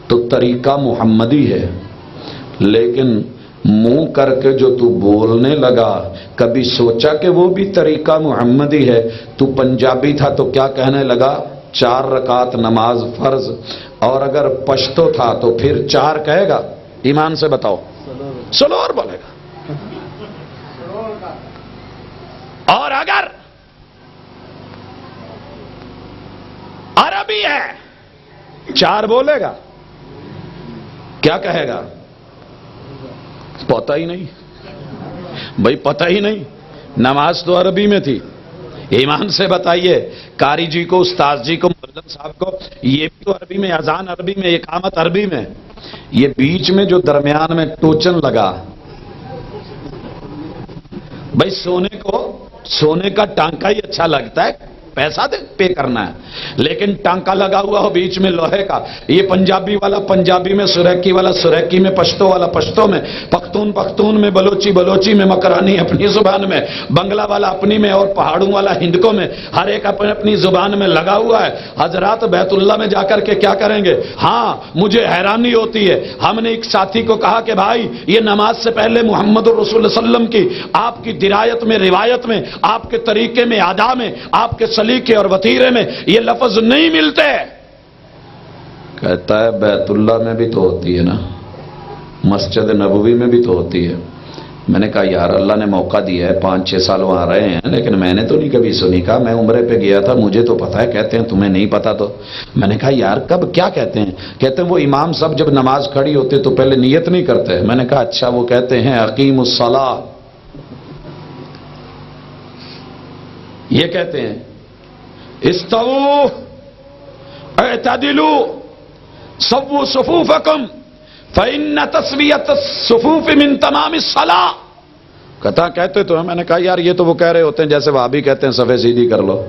تو طریقہ محمدی ہے، لیکن منہ کر کے جو تو بولنے لگا، کبھی سوچا کہ وہ بھی طریقہ محمدی ہے؟ تو پنجابی تھا تو کیا کہنے لگا؟ 4 رکعت نماز فرض، اور اگر پشتو تھا تو پھر 4 کہے گا؟ ایمان سے بتاؤ، سلور بولے گا۔ اور اگر عربی ہے 4 بولے گا، کیا کہے گا؟ پتہ ہی نہیں بھائی، پتہ ہی نہیں، نماز تو عربی میں تھی۔ ایمان سے بتائیے، قاری جی کو، استاذ جی کو، مولم صاحب کو، یہ بھی تو عربی میں، اذان عربی میں، اقامت عربی میں، یہ بیچ میں جو درمیان میں ٹوچن لگا، بھائی سونے کا ٹانکا ہی اچھا لگتا ہے، پیسہ دے پے کرنا ہے، لیکن ٹانکا لگا ہوا ہو بیچ میں لوہے کا۔ یہ پنجابی والا پنجابی میں، سریکی والا سریکی میں، پشتو والا پشتو میں، پختون میں، بلوچی میں، مکرانی اپنی زبان میں، بنگلہ والا اپنی میں، اور پہاڑوں والا ہندکوں میں، ہر ایک اپنی زبان میں لگا ہوا ہے۔ حضرات بیت اللہ میں جا کر کے کیا کریں گے؟ ہاں، مجھے حیرانی ہوتی ہے، ہم نے ایک ساتھی کو کہا کہ بھائی یہ نماز سے پہلے محمد رسول اللہ صلی اللہ علیہ وسلم کی، آپ کی درایت میں، روایت میں، آپ کے طریقے میں، ادا میں، آپ کے سلیقے اور وتیرے میں یہ لفظ نہیں ملتے۔ کہتا ہے بیت اللہ میں بھی تو ہوتی ہے نا، مسجد نبوی میں بھی تو ہوتی ہے۔ میں نے کہا یار اللہ نے موقع دیا ہے، 5-6 سال وہاں رہے ہیں، لیکن میں نے تو نہیں کبھی سنی۔ کہا میں عمرے پہ گیا تھا، مجھے تو پتا ہے۔ کہتے ہیں تمہیں نہیں پتا؟ تو میں نے کہا یار کب، کیا کہتے ہیں؟ کہتے ہیں وہ امام صاحب جب نماز کھڑی ہوتے تو پہلے نیت نہیں کرتے۔ میں نے کہا اچھا، وہ کہتے ہیں اقیم الصلاۃ، یہ کہتے ہیں استووا اعتدلوا سووا صفوفکم فإن تسویۃ الصفوف من تمام الصلاۃ۔ کہتے تو ہیں۔ میں نے کہا یار یہ تو وہ کہہ رہے ہوتے ہیں جیسے وہابی کہتے ہیں صفیں سیدھی کر لو،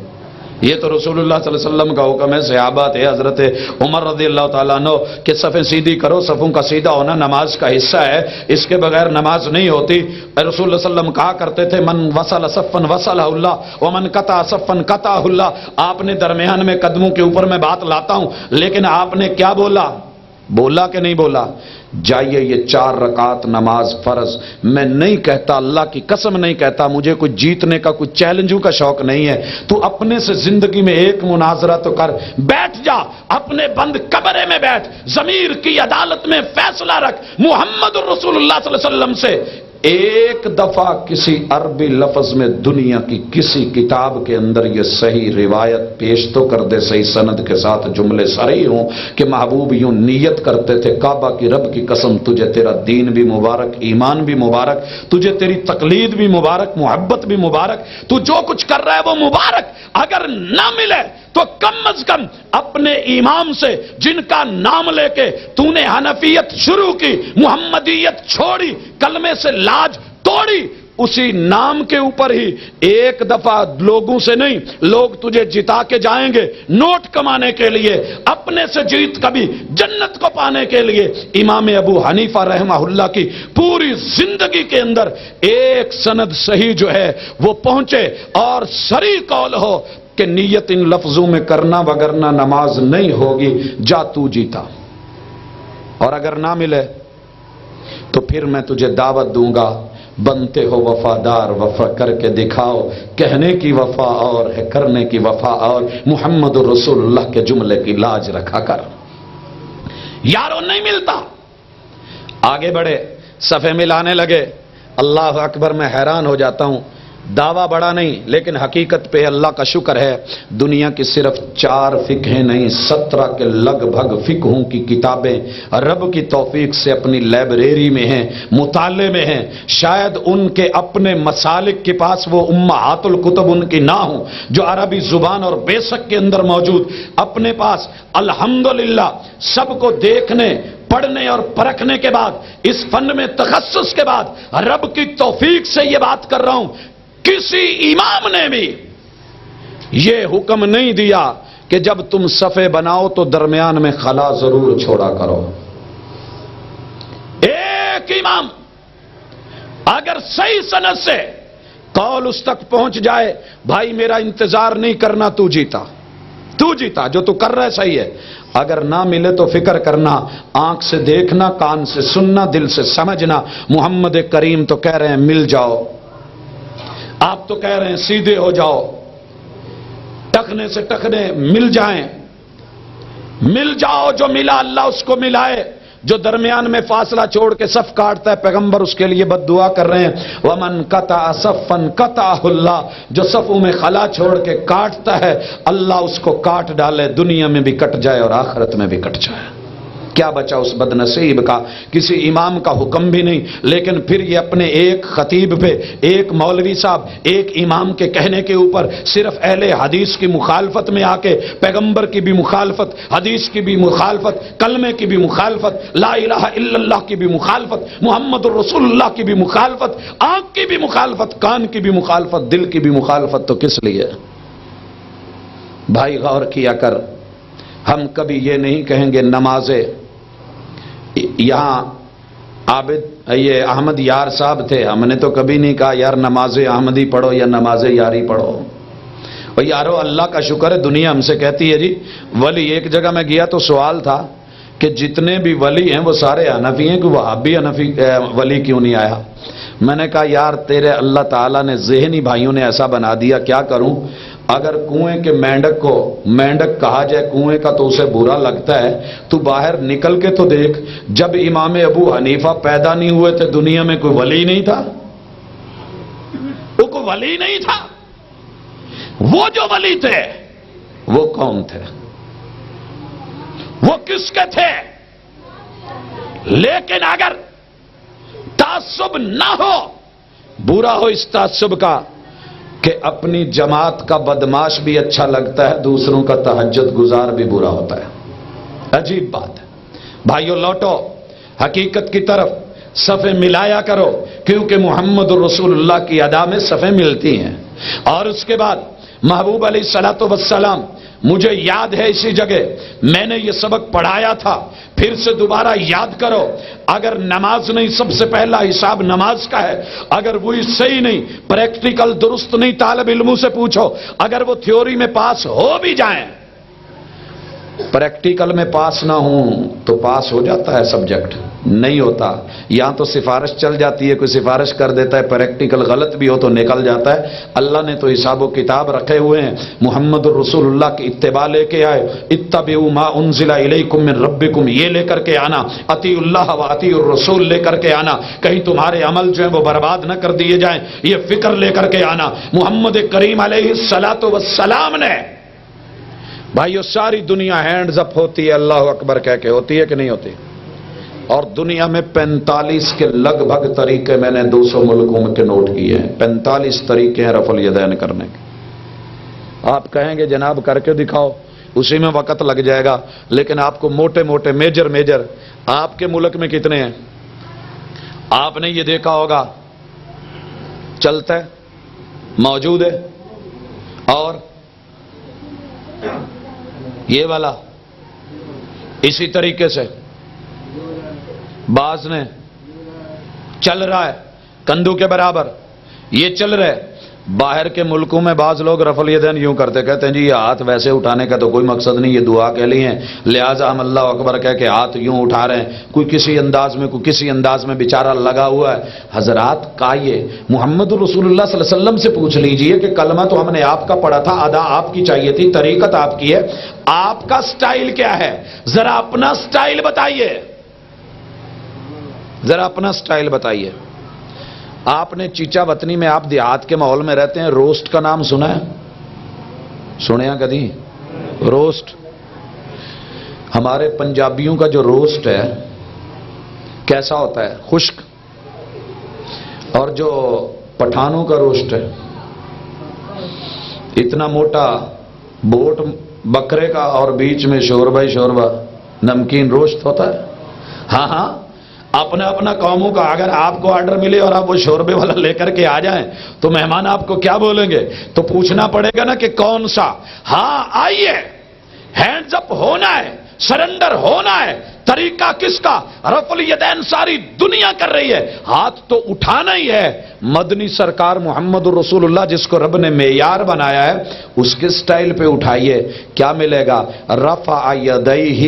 یہ تو رسول اللہ صلی اللہ علیہ وسلم کا حکم ہے۔ صحابہ تھے، حضرت عمر رضی اللہ تعالیٰ عنہ کہ صفیں سیدھی کرو، صفوں کا سیدھا ہونا نماز کا حصہ ہے، اس کے بغیر نماز نہیں ہوتی۔ رسول اللہ صلی اللہ علیہ وسلم کہا کرتے تھے من وصل صفا وصلہ اللہ ومن قطع صفا قطعہ اللہ۔ آپ نے درمیان میں قدموں کے اوپر میں بات لاتا ہوں، لیکن آپ نے کیا بولا کہ نہیں بولا؟ جائیے یہ 4 رکعت نماز فرض، میں نہیں کہتا، اللہ کی قسم نہیں کہتا، مجھے کوئی جیتنے کا، کوئی چیلنجوں کا شوق نہیں ہے۔ تو اپنے سے زندگی میں ایک مناظرہ تو کر، بیٹھ جا اپنے بند کمرے میں، بیٹھ ضمیر کی عدالت میں فیصلہ رکھ، محمد رسول اللہ صلی اللہ علیہ وسلم سے ایک دفعہ کسی عربی لفظ میں دنیا کی کسی کتاب کے اندر یہ صحیح روایت پیش تو کر دے، صحیح سند کے ساتھ جملے صحیح ہوں کہ محبوب یوں نیت کرتے تھے کعبہ کی رب کی قسم تجھے تیرا دین بھی مبارک، ایمان بھی مبارک، تجھے تیری تقلید بھی مبارک، محبت بھی مبارک، تو جو کچھ کر رہا ہے وہ مبارک۔ اگر نہ ملے تو کم از کم اپنے امام سے جن کا نام لے کے تو نے حنفیت شروع کی، محمدیت چھوڑی، کلمے سے لاج توڑی، اسی نام کے اوپر ہی ایک دفعہ لوگوں سے نہیں، لوگ تجھے جتا کے جائیں گے نوٹ کمانے کے لیے، اپنے سے جیت کبھی جنت کو پانے کے لیے۔ امام ابو حنیفہ رحمہ اللہ کی پوری زندگی کے اندر ایک سند صحیح جو ہے وہ پہنچے، اور صریح قول ہو کہ نیت ان لفظوں میں کرنا وگرنہ نماز نہیں ہوگی، جا تو جیتا، اور اگر نہ ملے تو پھر میں تجھے دعوت دوں گا، بنتے ہو وفادار، وفا کر کے دکھاؤ، کہنے کی وفا اور ہے کرنے کی وفا اور، محمد رسول اللہ کے جملے کی لاج رکھا کر۔ یاروں نہیں ملتا، آگے بڑھے، صفے ملانے لگے، اللہ اکبر، میں حیران ہو جاتا ہوں، دعویٰ بڑا نہیں لیکن حقیقت پہ اللہ کا شکر ہے، دنیا کی صرف 4 فقہیں نہیں 17 کے لگ بھگ فقہوں کی کتابیں رب کی توفیق سے اپنی لائبریری میں ہیں، مطالعے میں ہیں، شاید ان کے اپنے مسالک کے پاس وہ امہات الکتب ان کی نہ ہوں جو عربی زبان اور بیسک کے اندر موجود، اپنے پاس الحمدللہ سب کو دیکھنے، پڑھنے اور پرکھنے کے بعد، اس فن میں تخصص کے بعد رب کی توفیق سے یہ بات کر رہا ہوں، کسی امام نے بھی یہ حکم نہیں دیا کہ جب تم صفے بناؤ تو درمیان میں خلا ضرور چھوڑا کرو۔ ایک امام اگر صحیح سند سے قول اس تک پہنچ جائے، بھائی میرا انتظار نہیں کرنا، تو جیتا، تو جیتا، جو تو کر رہا ہے صحیح ہے، اگر نہ ملے تو فکر کرنا، آنکھ سے دیکھنا، کان سے سننا، دل سے سمجھنا، محمد کریم تو کہہ رہے ہیں مل جاؤ، آپ تو کہہ رہے ہیں سیدھے ہو جاؤ، ٹکنے سے ٹکنے مل جائیں، مل جاؤ، جو ملا اللہ اس کو ملائے، جو درمیان میں فاصلہ چھوڑ کے صف کاٹتا ہے پیغمبر اس کے لیے بد دعا کر رہے ہیں، وَمَنْ قَطَعَ صَفًّا قَطَعَهُ اللَّهُ، جو صفوں میں خلا چھوڑ کے کاٹتا ہے اللہ اس کو کاٹ ڈالے، دنیا میں بھی کٹ جائے اور آخرت میں بھی کٹ جائے۔ کیا بچا اس بد نصیب کا؟ کسی امام کا حکم بھی نہیں، لیکن پھر یہ اپنے ایک خطیب پہ، ایک مولوی صاحب، ایک امام کے کہنے کے اوپر صرف اہل حدیث کی مخالفت میں آ کے پیغمبر کی بھی مخالفت، حدیث کی بھی مخالفت، کلمے کی بھی مخالفت، لا الہ الا اللہ کی بھی مخالفت، محمد الرسول اللہ کی بھی مخالفت، آنکھ کی بھی مخالفت، کان کی بھی مخالفت، دل کی بھی مخالفت، تو کس لیے؟ بھائی غور کیا کر، ہم کبھی یہ نہیں کہیں گے نمازیں، یہاں عابد یہ احمد یار صاحب تھے، ہم نے تو کبھی نہیں کہا یار نماز احمدی پڑھو یا نماز یاری پڑھو، اور یارو اللہ کا شکر ہے دنیا ہم سے کہتی ہے جی ولی، ایک جگہ میں گیا تو سوال تھا کہ جتنے بھی ولی ہیں وہ سارے حنفی ہیں، کہ وہابی حنفی ولی کیوں نہیں آیا؟ میں نے کہا یار تیرے اللہ تعالیٰ نے ذہنی بھائیوں نے ایسا بنا دیا، کیا کروں؟ اگر کنویں کے مینڈک کو مینڈک کہا جائے کنویں کا تو اسے برا لگتا ہے، تو باہر نکل کے تو دیکھ، جب امام ابو حنیفہ پیدا نہیں ہوئے تھے دنیا میں کوئی ولی نہیں تھا، وہ کوئی ولی نہیں تھا، وہ جو ولی تھے وہ کون تھے؟ وہ کس کے تھے؟ لیکن اگر تعصب نہ ہو، برا ہو اس تعصب کا کہ اپنی جماعت کا بدماش بھی اچھا لگتا ہے، دوسروں کا تہجد گزار بھی برا ہوتا ہے، عجیب بات ہے۔ بھائیو لوٹو حقیقت کی طرف، صفیں ملایا کرو، کیونکہ محمد رسول اللہ کی ادا میں صفیں ملتی ہیں۔ اور اس کے بعد محبوب علیہ الصلوۃ والسلام، مجھے یاد ہے اسی جگہ میں نے یہ سبق پڑھایا تھا، پھر سے دوبارہ یاد کرو، اگر نماز نہیں سب سے پہلا حساب نماز کا ہے، اگر وہی صحیح نہیں، پریکٹیکل درست نہیں، طالب علموں سے پوچھو، اگر وہ تھیوری میں پاس ہو بھی جائیں، پریکٹیکل میں پاس نہ ہوں تو پاس ہو جاتا ہے سبجیکٹ، نہیں ہوتا، یہاں تو سفارش چل جاتی ہے، کوئی سفارش کر دیتا ہے، پریکٹیکل غلط بھی ہو تو نکل جاتا ہے۔ اللہ نے تو حساب و کتاب رکھے ہوئے ہیں، محمد الرسول اللہ کی اتباع لے کے آئے، اتبعوا ما انزل الیکم من ربکم، یہ لے کر کے آنا، اطیعوا اللہ و اطیعوا الرسول لے کر کے آنا، کہیں تمہارے عمل جو ہیں وہ برباد نہ کر دیے جائیں، یہ فکر لے کر کے آنا۔ محمد کریم علیہ الصلوۃ والسلام نے، بھائیو ساری دنیا ہینڈز اپ ہوتی ہے اللہ اکبر کہہ کے، ہوتی ہے کہ نہیں ہوتی؟ اور دنیا میں 45 کے لگ بھگ طریقے میں نے 200 ملکوں کے نوٹ کیے ہیں، 45 طریقے ہیں رفع الیدین کرنے کے۔ آپ کہیں گے جناب کر کے دکھاؤ، اسی میں وقت لگ جائے گا، لیکن آپ کو موٹے موٹے میجر آپ کے ملک میں کتنے ہیں آپ نے یہ دیکھا ہوگا، چلتا ہے، موجود ہے، اور یہ والا اسی طریقے سے بعض نے چل رہا ہے کندو کے برابر، یہ چل رہا ہے، باہر کے ملکوں میں بعض لوگ رفع الیدین یوں کرتے، کہتے ہیں جی یہ ہاتھ ویسے اٹھانے کا تو کوئی مقصد نہیں، یہ دعا کے لیے ہیں، لہٰذا ہم اللہ اکبر کہہ کے ہاتھ یوں اٹھا رہے ہیں، کوئی کسی انداز میں بیچارہ لگا ہوا ہے۔ حضرات کا یہ محمد رسول اللہ صلی اللہ علیہ وسلم سے پوچھ لیجئے کہ کلمہ تو ہم نے آپ کا پڑھا تھا، ادا آپ کی چاہیے تھی، طریقت آپ کی ہے، آپ کا سٹائل کیا ہے؟ ذرا اپنا سٹائل بتائیے، ذرا اپنا سٹائل بتائیے۔ آپ نے چیچا وطنی میں، آپ دیہات کے ماحول میں رہتے ہیں، روسٹ کا نام سنا ہے؟ سنیا کدی روسٹ؟ ہمارے پنجابیوں کا جو روسٹ ہے کیسا ہوتا ہے؟ خشک۔ اور جو پٹھانوں کا روسٹ ہے اتنا موٹا بوٹ بکرے کا اور بیچ میں شوربہ ہی شوربہ نمکین روسٹ ہوتا ہے۔ ہاں ہاں، اپنا اپنا قوموں کا اگر آپ کو آرڈر ملے اور آپ وہ شوربے والا لے کر کے آ جائیں تو مہمان آپ کو کیا بولیں گے؟ تو پوچھنا پڑے گا نا کہ کون سا۔ ہاں آئیے، ہینڈز اپ ہونا ہے، سرنڈر ہونا ہے۔ طریقہ کس کا؟ رفع الیدین ساری دنیا کر رہی ہے، ہاتھ تو اٹھانا ہی ہے۔ مدنی سرکار محمد رسول اللہ جس کو رب نے معیار بنایا ہے اس کے سٹائل پہ اٹھائیے، کیا ملے گا؟ رفع یدیہ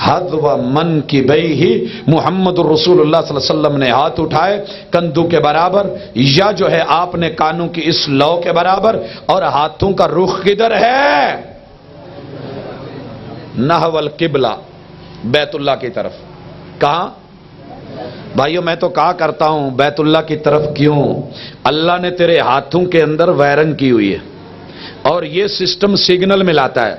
حذو منکبیہ، محمد رسول اللہ صلی اللہ علیہ وسلم نے ہاتھ اٹھائے کندھوں کے برابر، یا جو ہے آپ نے کانوں کی اس لو کے برابر، اور ہاتھوں کا رخ کدھر ہے؟ نحو القبلہ، بیت اللہ کی طرف۔ کہاں؟ بھائیو میں تو کہا کرتا ہوں بیت اللہ کی طرف کیوں؟ اللہ نے تیرے ہاتھوں کے اندر وائرنگ کی ہوئی ہے اور یہ سسٹم سگنل ملاتا ہے۔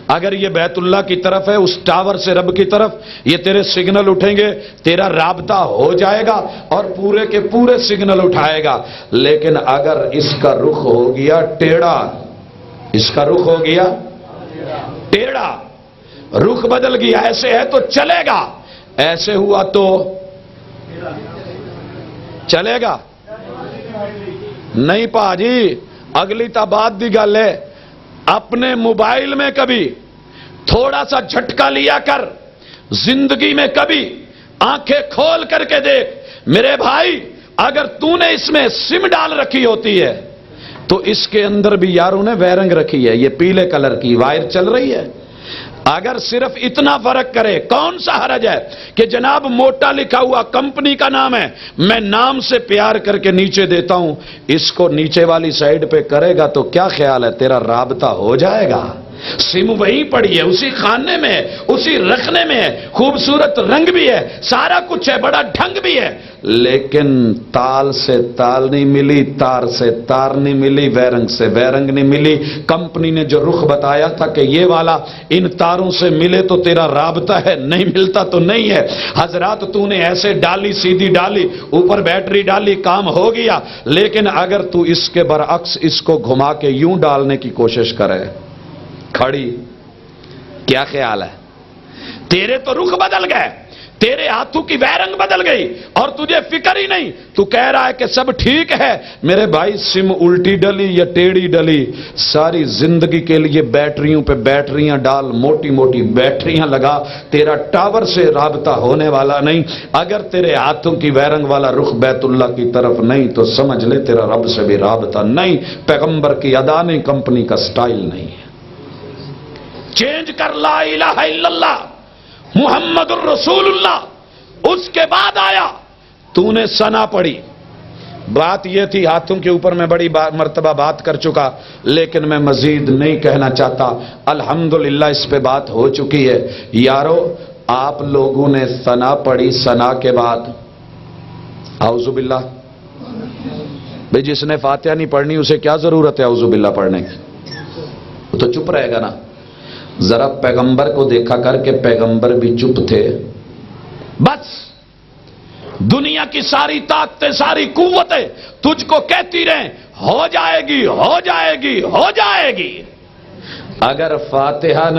اگر یہ بیت اللہ کی طرف ہے، اس ٹاور سے رب کی طرف، یہ تیرے سگنل اٹھیں گے، تیرا رابطہ ہو جائے گا اور پورے کے پورے سگنل اٹھائے گا۔ لیکن اگر اس کا رخ ہو گیا ٹیڑھا، اس کا رخ ہو گیا ٹیڑھا، رخ بدل گیا، ایسے ہے تو چلے گا، ایسے ہوا تو چلے گا نہیں۔ پاجی اگلی تا بات دی گل ہے، اپنے موبائل میں کبھی تھوڑا سا جھٹکا لیا کر، زندگی میں کبھی آنکھیں کھول کر کے دیکھ میرے بھائی، اگر تو نے اس میں سم ڈال رکھی ہوتی ہے تو اس کے اندر بھی یاروں نے وائرنگ رکھی ہے، یہ پیلے کلر کی وائر چل رہی ہے۔ اگر صرف اتنا فرق کرے، کون سا حرج ہے کہ جناب موٹا لکھا ہوا کمپنی کا نام ہے، میں نام سے پیار کر کے نیچے دیتا ہوں، اس کو نیچے والی سائیڈ پہ کرے گا تو کیا خیال ہے تیرا رابطہ ہو جائے گا؟ سم وہیں پڑی ہے، اسی خانے میں ہے، اسی رکھنے میں ہے، خوبصورت رنگ بھی ہے، سارا کچھ ہے، بڑا ڈھنگ بھی ہے، لیکن تال سے تال نہیں ملی، تار سے تار نہیں ملی، وائرنگ سے وائرنگ نہیں ملی۔ کمپنی نے جو رخ بتایا تھا کہ یہ والا ان تاروں سے ملے تو تیرا رابطہ ہے، نہیں ملتا تو نہیں ہے۔ حضرات تو نے ایسے ڈالی، سیدھی ڈالی، اوپر بیٹری ڈالی، کام ہو گیا، لیکن اگر تو اس کے برعکس اس کو گھما کے یوں ڈالنے کی کوشش کرے کھڑی، کیا خیال ہے؟ تیرے تو رخ بدل گئے، تیرے ہاتھوں کی وائرنگ بدل گئی اور تجھے فکر ہی نہیں، تو کہہ رہا ہے کہ سب ٹھیک ہے۔ میرے بھائی سم الٹی ڈلی یا ٹیڑھی ڈلی، ساری زندگی کے لیے بیٹریوں پہ بیٹریاں ڈال، موٹی موٹی بیٹریاں لگا، تیرا ٹاور سے رابطہ ہونے والا نہیں۔ اگر تیرے ہاتھوں کی وائرنگ والا رخ بیت اللہ کی طرف نہیں تو سمجھ لے تیرا رب سے بھی رابطہ نہیں، پیغمبر کی ادا نہیں، کمپنی کا سٹائل نہیں ہے۔ چینج کر لا الہ الا اللہ محمد الرسول اللہ، اس کے بعد آیا تو نے ثنا پڑھی۔ بات یہ تھی، ہاتھوں کے اوپر میں بڑی مرتبہ بات کر چکا، لیکن میں مزید نہیں کہنا چاہتا، الحمدللہ اس پہ بات ہو چکی ہے۔ یارو آپ لوگوں نے ثنا پڑھی، ثنا کے بعد اعوذ باللہ، بھئی جس نے فاتحہ نہیں پڑھنی اسے کیا ضرورت ہے اعوذ باللہ پڑھنے کی؟ وہ تو چپ رہے گا نا۔ ذرا پیغمبر کو دیکھا کر کے پیغمبر بھی چپ تھے، بس دنیا کی ساری طاقتیں، ساری قوتیں تجھ کو کہتی رہیں ہو جائے گی، ہو جائے گی، ہو جائے گی۔ اگر فاتحہ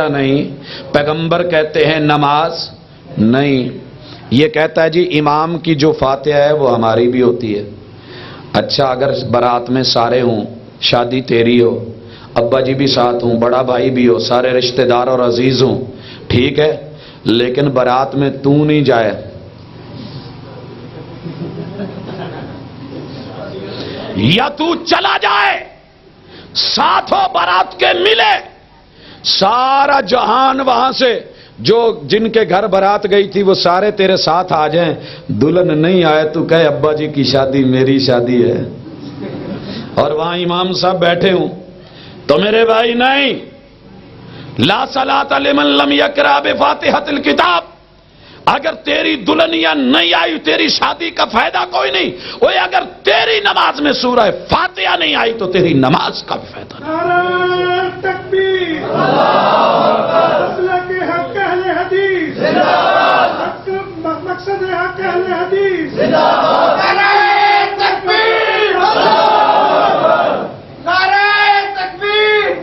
نہیں، پیغمبر کہتے ہیں نماز نہیں، یہ کہتا ہے جی امام کی جو فاتحہ ہے وہ ہماری بھی ہوتی ہے۔ اچھا اگر بارات میں سارے ہوں، شادی تیری ہو، ابا جی بھی ساتھ ہوں، بڑا بھائی بھی ہو، سارے رشتہ دار اور عزیز ہوں، ٹھیک ہے، لیکن بارات میں تو نہیں جائے، یا تو چلا جائے ساتھوں بارات کے ملے سارا جہان وہاں سے جو جن کے گھر بارات گئی تھی وہ سارے تیرے ساتھ آ جائیں, دلہن نہیں آئے تو کہے ابا جی کی شادی میری شادی ہے, اور وہاں امام صاحب بیٹھے ہوں تو میرے بھائی نہیں, لا صلاۃ لمن لم یقرأ بفاتحۃ الکتاب. اگر تیری دلہنیاں نہیں آئی تیری شادی کا فائدہ کوئی نہیں. وہ اگر تیری نماز میں سورہ فاتحہ نہیں آئی تو تیری نماز کا بھی فائدہ نہیں. نعرہ تکبیر، مسلک حق اہل حدیث، مقصد حق اہل حدیث. نعرہ تکبیر، نعرہ تکبیر.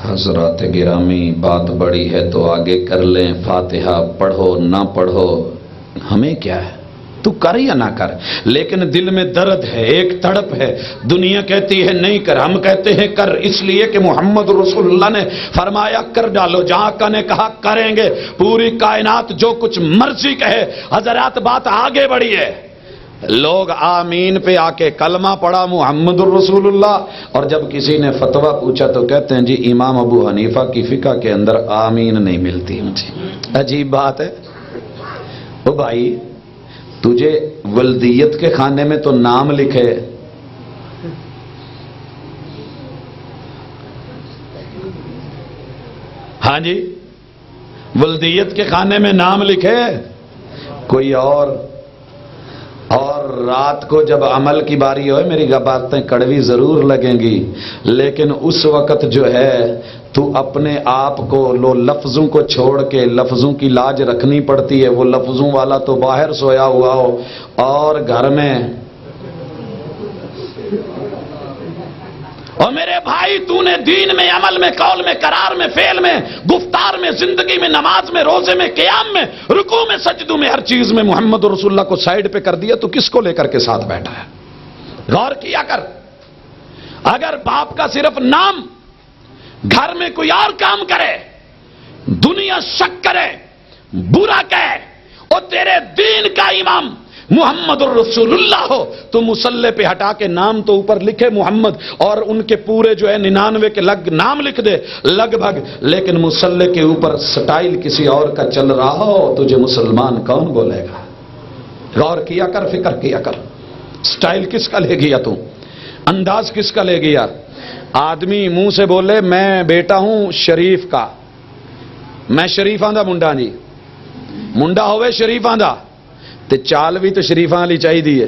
حضرات گرامی بات بڑی ہے تو آگے کر لیں, فاتحہ پڑھو نہ پڑھو ہمیں کیا ہے, تو کر یا نہ کر, لیکن دل میں درد ہے, ایک تڑپ ہے. دنیا کہتی ہے نہیں کر, ہم کہتے ہیں کر, اس لیے کہ محمد رسول اللہ نے فرمایا کر ڈالو. جہاں کا نے کہا کریں گے, پوری کائنات جو کچھ مرضی کہے. حضرات بات آگے بڑھی ہے, لوگ آمین پہ آ کے کلمہ پڑھا محمد الرسول اللہ, اور جب کسی نے فتویٰ پوچھا تو کہتے ہیں جی امام ابو حنیفہ کی فقہ کے اندر آمین نہیں ملتی مجھے. عجیب بات ہے. او بھائی تجھے ولدیت کے خانے میں تو نام لکھے, ہاں جی ولدیت کے خانے میں نام لکھے کوئی اور رات کو جب عمل کی باری ہوئے, میری باتیں کڑوی ضرور لگیں گی لیکن اس وقت جو ہے تو اپنے آپ کو لفظوں کو چھوڑ کے لفظوں کی لاج رکھنی پڑتی ہے. وہ لفظوں والا تو باہر سویا ہوا ہو اور گھر میں, اور میرے بھائی تو نے دین میں, عمل میں, قول میں, قرار میں, فعل میں, گفتار میں, زندگی میں, نماز میں, روزے میں, قیام میں, رکوع میں, سجدوں میں, ہر چیز میں محمد رسول اللہ کو سائیڈ پہ کر دیا, تو کس کو لے کر کے ساتھ بیٹھا ہے؟ غور کیا کر. اگر باپ کا صرف نام, گھر میں کوئی اور کام کرے, دنیا شک کرے, برا کہے, اور تیرے دین کا امام محمد الرسول اللہ ہو, تو مصلی پہ ہٹا کے نام تو اوپر لکھے محمد, اور ان کے پورے جو ہے 99 کے نام لکھ دے لگ بھگ, لیکن مصلی کے اوپر سٹائل کسی اور کا چل رہا ہو, تجھے مسلمان کون بولے گا؟ غور کیا کر, فکر کیا کر. سٹائل کس کا لے گیا تو, انداز کس کا لے گیا؟ آدمی منہ سے بولے میں بیٹا ہوں شریف کا, میں شریف آندہ منڈا جی, منڈا ہوئے شریف آندہ, تے چال بھی تو شریفاں والی چاہیے دیئے,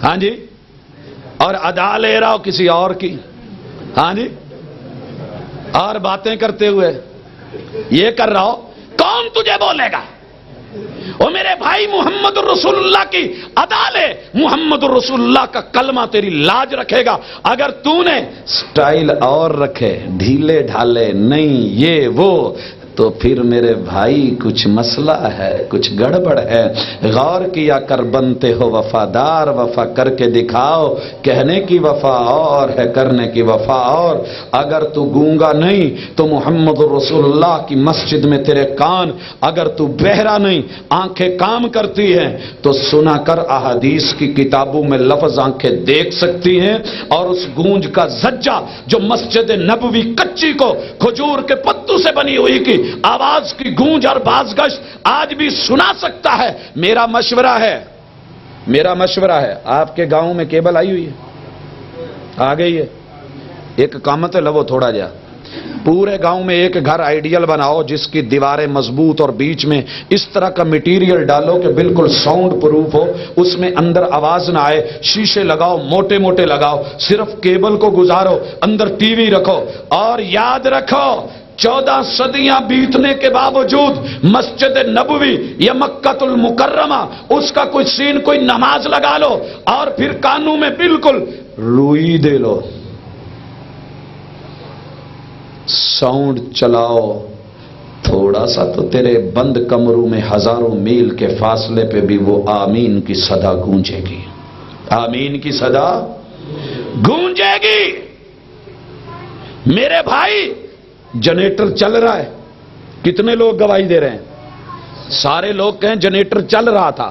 ہاں جی, اور ادا لے رہا ہو کسی اور کی, ہاں جی, اور باتیں کرتے ہوئے یہ کر رہا ہو, کون تجھے بولے گا؟ او میرے بھائی محمد الرسول اللہ کی ادا لے, محمد الرسول اللہ کا کلمہ تیری لاج رکھے گا. اگر تو نے سٹائل اور رکھے, ڈھیلے ڈھالے نہیں, یہ وہ, تو پھر میرے بھائی کچھ مسئلہ ہے, کچھ گڑبڑ ہے. غور کیا کر, بنتے ہو وفادار, وفا کر کے دکھاؤ. کہنے کی وفا اور ہے, کرنے کی وفا اور. اگر تو گونگا نہیں تو محمد رسول اللہ کی مسجد میں تیرے کان, اگر تو بہرا نہیں, آنکھیں کام کرتی ہیں تو سنا کر, احادیث کی کتابوں میں لفظ آنکھیں دیکھ سکتی ہیں, اور اس گونج کا زجہ جو مسجد نبوی کچی کو کھجور کے پتوں سے بنی ہوئی کی آواز کی گونج اور بازگشت آج بھی سنا سکتا ہے. میرا مشورہ ہے, آپ کے گاؤں میں کیبل آئی ہوئی ہے, آ گئی ہے, ایک کامت لو تھوڑا جا, پورے گاؤں میں ایک گھر آئیڈیل بناؤ جس کی دیواریں مضبوط اور بیچ میں اس طرح کا میٹیریل ڈالو کہ بالکل ساؤنڈ پروف ہو, اس میں اندر آواز نہ آئے. شیشے لگاؤ, موٹے موٹے لگاؤ, صرف کیبل کو گزارو, اندر ٹی وی رکھو, اور یاد رکھو 14 صدیاں بیتنے کے باوجود مسجد نبوی یا مکہ المکرمہ, اس کا کوئی سین, کوئی نماز لگا لو, اور پھر کانوں میں بالکل روئی دے لو, ساؤنڈ چلاؤ, تھوڑا سا تو تیرے بند کمروں میں ہزاروں میل کے فاصلے پہ بھی وہ آمین کی صدا گونجے گی, آمین کی صدا گونجے گی. میرے بھائی جنریٹر چل رہا ہے, کتنے لوگ گواہی دے رہے ہیں؟ سارے لوگ کہیں جنریٹر چل رہا تھا.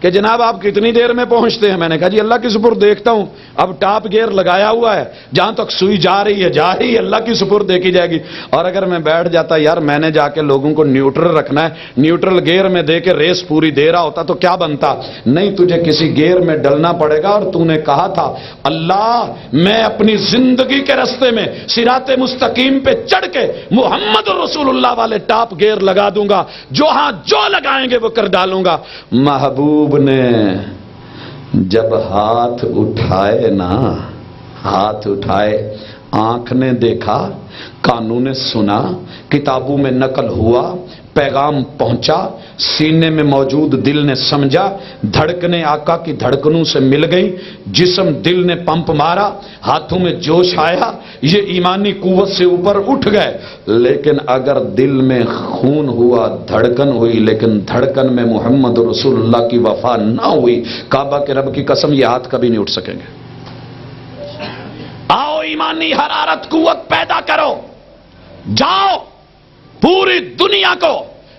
کہ جناب آپ کتنی دیر میں پہنچتے ہیں؟ میں نے کہا جی اللہ کی سپرد دیکھتا ہوں، اب ٹاپ گیئر لگایا ہوا ہے، جہاں تک سوئی جا رہی ہے اللہ کی سپرد دیکھی جائے گی۔ اور اگر میں بیٹھ جاتا یار میں نے جا کے لوگوں کو نیوٹرل رکھنا ہے، نیوٹرل گیئر میں دے کے ریس پوری دے رہا ہوتا تو کیا بنتا؟ نہیں، تجھے کسی گیئر میں ڈلنا پڑے گا، اور تو نے کہا تھا اللہ میں اپنی زندگی کے راستے میں صراط مستقیم پہ چڑھ کے محمد رسول اللہ والے ٹاپ گیئر لگا دوں گا، جو لگائیں گے وہ کر ڈالوں گا۔ محبوب نے جب ہاتھ اٹھائے نا، ہاتھ اٹھائے، آنکھ نے دیکھا، کانوں نے سنا، کتابوں میں نقل ہوا، پیغام پہنچا، سینے میں موجود دل نے سمجھا، دھڑکنیں آقا کی دھڑکنوں سے مل گئی، جسم دل نے پمپ مارا، ہاتھوں میں جوش آیا، یہ ایمانی قوت سے اوپر اٹھ گئے۔ لیکن اگر دل میں خون ہوا، دھڑکن ہوئی، لیکن دھڑکن میں محمد رسول اللہ کی وفا نہ ہوئی، کعبہ کے رب کی قسم یہ ہاتھ کبھی نہیں اٹھ سکیں گے۔ آؤ ایمانی حرارت قوت پیدا کرو، جاؤ پوری دنیا کو،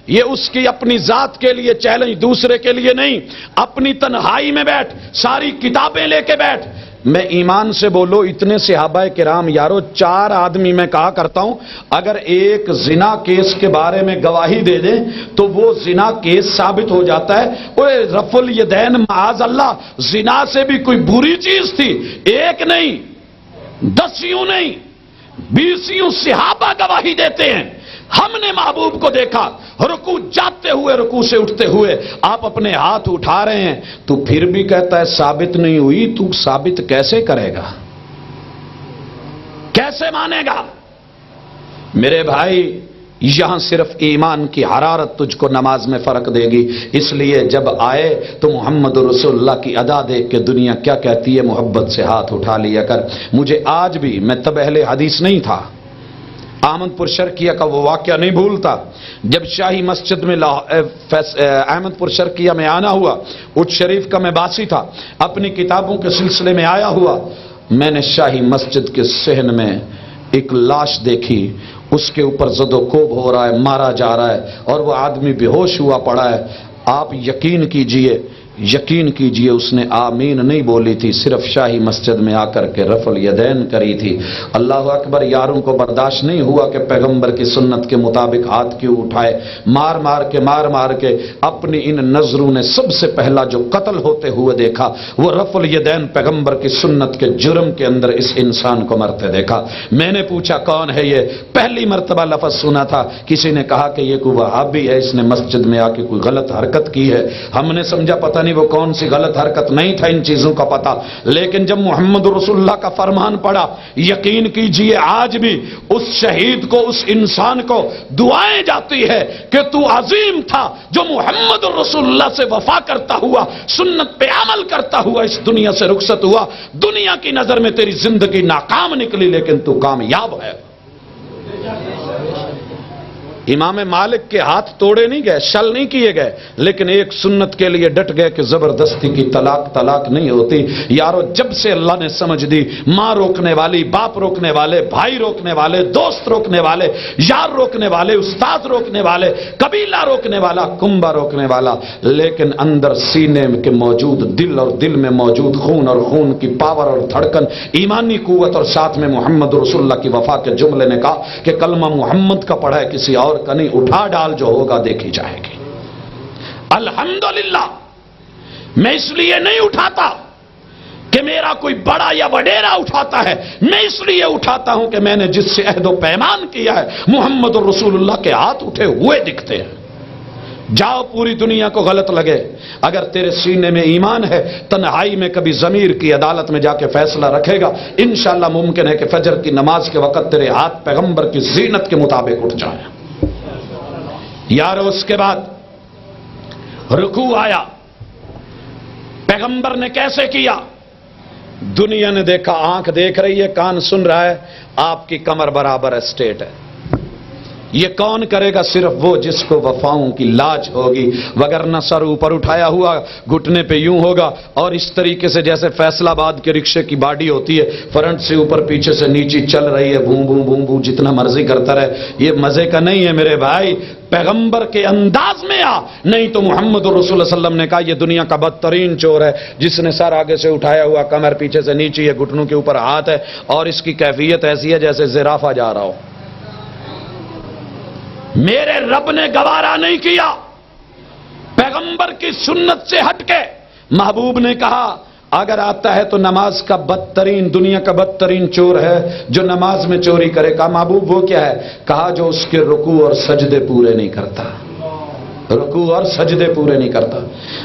یہ اس کی اپنی ذات کے لیے چیلنج، دوسرے کے لیے نہیں، اپنی تنہائی میں بیٹھ، ساری کتابیں لے کے بیٹھ۔ میں ایمان سے بولو، اتنے صحابہ کرام یارو، 4 آدمی میں کہا کرتا ہوں اگر ایک زنا کیس کے بارے میں گواہی دے دیں تو وہ زنا کیس ثابت ہو جاتا ہے۔ اوے رفع الیدین معاذ اللہ، زنا سے بھی کوئی بری چیز تھی، ایک نہیں، 10 نہیں، 20 صحابہ گواہی دیتے ہیں۔ ہم نے محبوب کو دیکھا رکوع جاتے ہوئے، رکوع سے اٹھتے ہوئے، آپ اپنے ہاتھ اٹھا رہے ہیں تو پھر بھی کہتا ہے ثابت نہیں ہوئی، تو ثابت کیسے کرے گا؟ کیسے مانے گا؟ میرے بھائی یہاں صرف ایمان کی حرارت تجھ کو نماز میں فرق دے گی۔ اس لیے جب آئے تو محمد رسول اللہ کی ادا دیکھ کے دنیا کیا کہتی ہے، محبت سے ہاتھ اٹھا لیا کر۔ مجھے آج بھی، میں تب اہل حدیث نہیں تھا، احمد پور شرقیہ کا وہ واقعہ نہیں بھولتا، جب شاہی مسجد میں احمد پور شرقیہ میں آنا ہوا، اٹھ شریف کا میں باسی تھا، اپنی کتابوں کے سلسلے میں آیا ہوا، میں نے شاہی مسجد کے صحن میں ایک لاش دیکھی، اس کے اوپر زد و کوب ہو رہا ہے، مارا جا رہا ہے، اور وہ آدمی بے ہوش ہوا پڑا ہے۔ آپ یقین کیجئے اس نے آمین نہیں بولی تھی، صرف شاہی مسجد میں آ کر کے رفع الیدین کری تھی۔ اللہ اکبر، یاروں کو برداشت نہیں ہوا کہ پیغمبر کی سنت کے مطابق ہاتھ کیوں اٹھائے، مار مار کے اپنی ان نظروں نے سب سے پہلا جو قتل ہوتے ہوئے دیکھا وہ رفع الیدین پیغمبر کی سنت کے جرم کے اندر اس انسان کو مرتے دیکھا۔ میں نے پوچھا کون ہے یہ؟ پہلی مرتبہ لفظ سنا تھا، کسی نے کہا کہ یہ کوئی وہابی ہے، اس نے مسجد میں آ کے کوئی غلط حرکت کی ہے۔ ہم نے سمجھا پتہ نہیں وہ کون سی غلط حرکت، نہیں تھا ان چیزوں کا پتہ، لیکن جب محمد رسول اللہ کا فرمان پڑا، یقین کیجئے آج بھی اس شہید کو، اس انسان کو دعائیں جاتی ہے کہ تو عظیم تھا جو محمد رسول اللہ سے وفا کرتا ہوا، سنت پہ عمل کرتا ہوا اس دنیا سے رخصت ہوا۔ دنیا کی نظر میں تیری زندگی ناکام نکلی لیکن تو کامیاب ہے۔ امام مالک کے ہاتھ توڑے نہیں گئے، شل نہیں کیے گئے، لیکن ایک سنت کے لیے ڈٹ گئے کہ زبردستی کی طلاق نہیں ہوتی۔ یارو جب سے اللہ نے سمجھ دی، ماں روکنے والی، باپ روکنے والے، بھائی روکنے والے، دوست روکنے والے، یار روکنے والے، استاد روکنے والے، قبیلہ روکنے والا، کنبہ روکنے والا، لیکن اندر سینے کے موجود دل اور دل میں موجود خون اور خون کی پاور اور دھڑکن، ایمانی قوت اور ساتھ میں محمد رسول اللہ کی وفا کے جملے نے کہا کہ کلمہ محمد کا پڑھا ہے کسی اور کا نہیں، اٹھا ڈال جو ہوگا دیکھی جائے گی۔ الحمدللہ میں اس لیے نہیں اٹھاتا کہ میرا کوئی بڑا یا وڈیرا اٹھاتا ہے، میں اس لیے اٹھاتا ہوں کہ میں نے جس سے عہد و پیمان کیا ہے محمد رسول اللہ کے ہاتھ اٹھے ہوئے دکھتے ہیں۔ جاؤ پوری دنیا کو غلط لگے، اگر تیرے سینے میں ایمان ہے تنہائی میں کبھی ضمیر کی عدالت میں جا کے فیصلہ رکھے گا، انشاءاللہ ممکن ہے کہ فجر کی نماز کے وقت تیرے ہاتھ پیغمبر کی زینت کے مطابق اٹھ جائیں۔ یارو اس کے بعد رکوع آیا، پیغمبر نے کیسے کیا؟ دنیا نے دیکھا، آنکھ دیکھ رہی ہے، کان سن رہا ہے، آپ کی کمر برابر اسٹیٹ ہے، یہ کون کرے گا؟ صرف وہ جس کو وفاؤں کی لاج ہوگی، وگرنہ سر اوپر اٹھایا ہوا گھٹنے پہ یوں ہوگا، اور اس طریقے سے جیسے فیصل آباد کے رکشے کی باڈی ہوتی ہے، فرنٹ سے اوپر پیچھے سے نیچے چل رہی ہے، بھوں بھوں بھوں بھوں جتنا مرضی کرتا رہے، یہ مزے کا نہیں ہے میرے بھائی۔ پیغمبر کے انداز میں آ، نہیں تو محمد رسول اللہ صلی اللہ علیہ وسلم نے کہا یہ دنیا کا بدترین چور ہے جس نے سر آگے سے اٹھایا ہوا، کمر پیچھے سے نیچے ہے، گھٹنوں کے اوپر ہاتھ ہے، اور اس کی کیفیت ایسی ہے جیسے زرافہ جا رہا ہو۔ میرے رب نے گوارا نہیں کیا پیغمبر کی سنت سے ہٹ کے۔ محبوب نے کہا اگر آتا ہے تو نماز کا بدترین، دنیا کا بدترین چور ہے جو نماز میں چوری کرے۔ کہا محبوب وہ کیا ہے؟ کہا جو اس کے رکوع اور سجدے پورے نہیں کرتا، رکوع اور سجدے پورے نہیں کرتا۔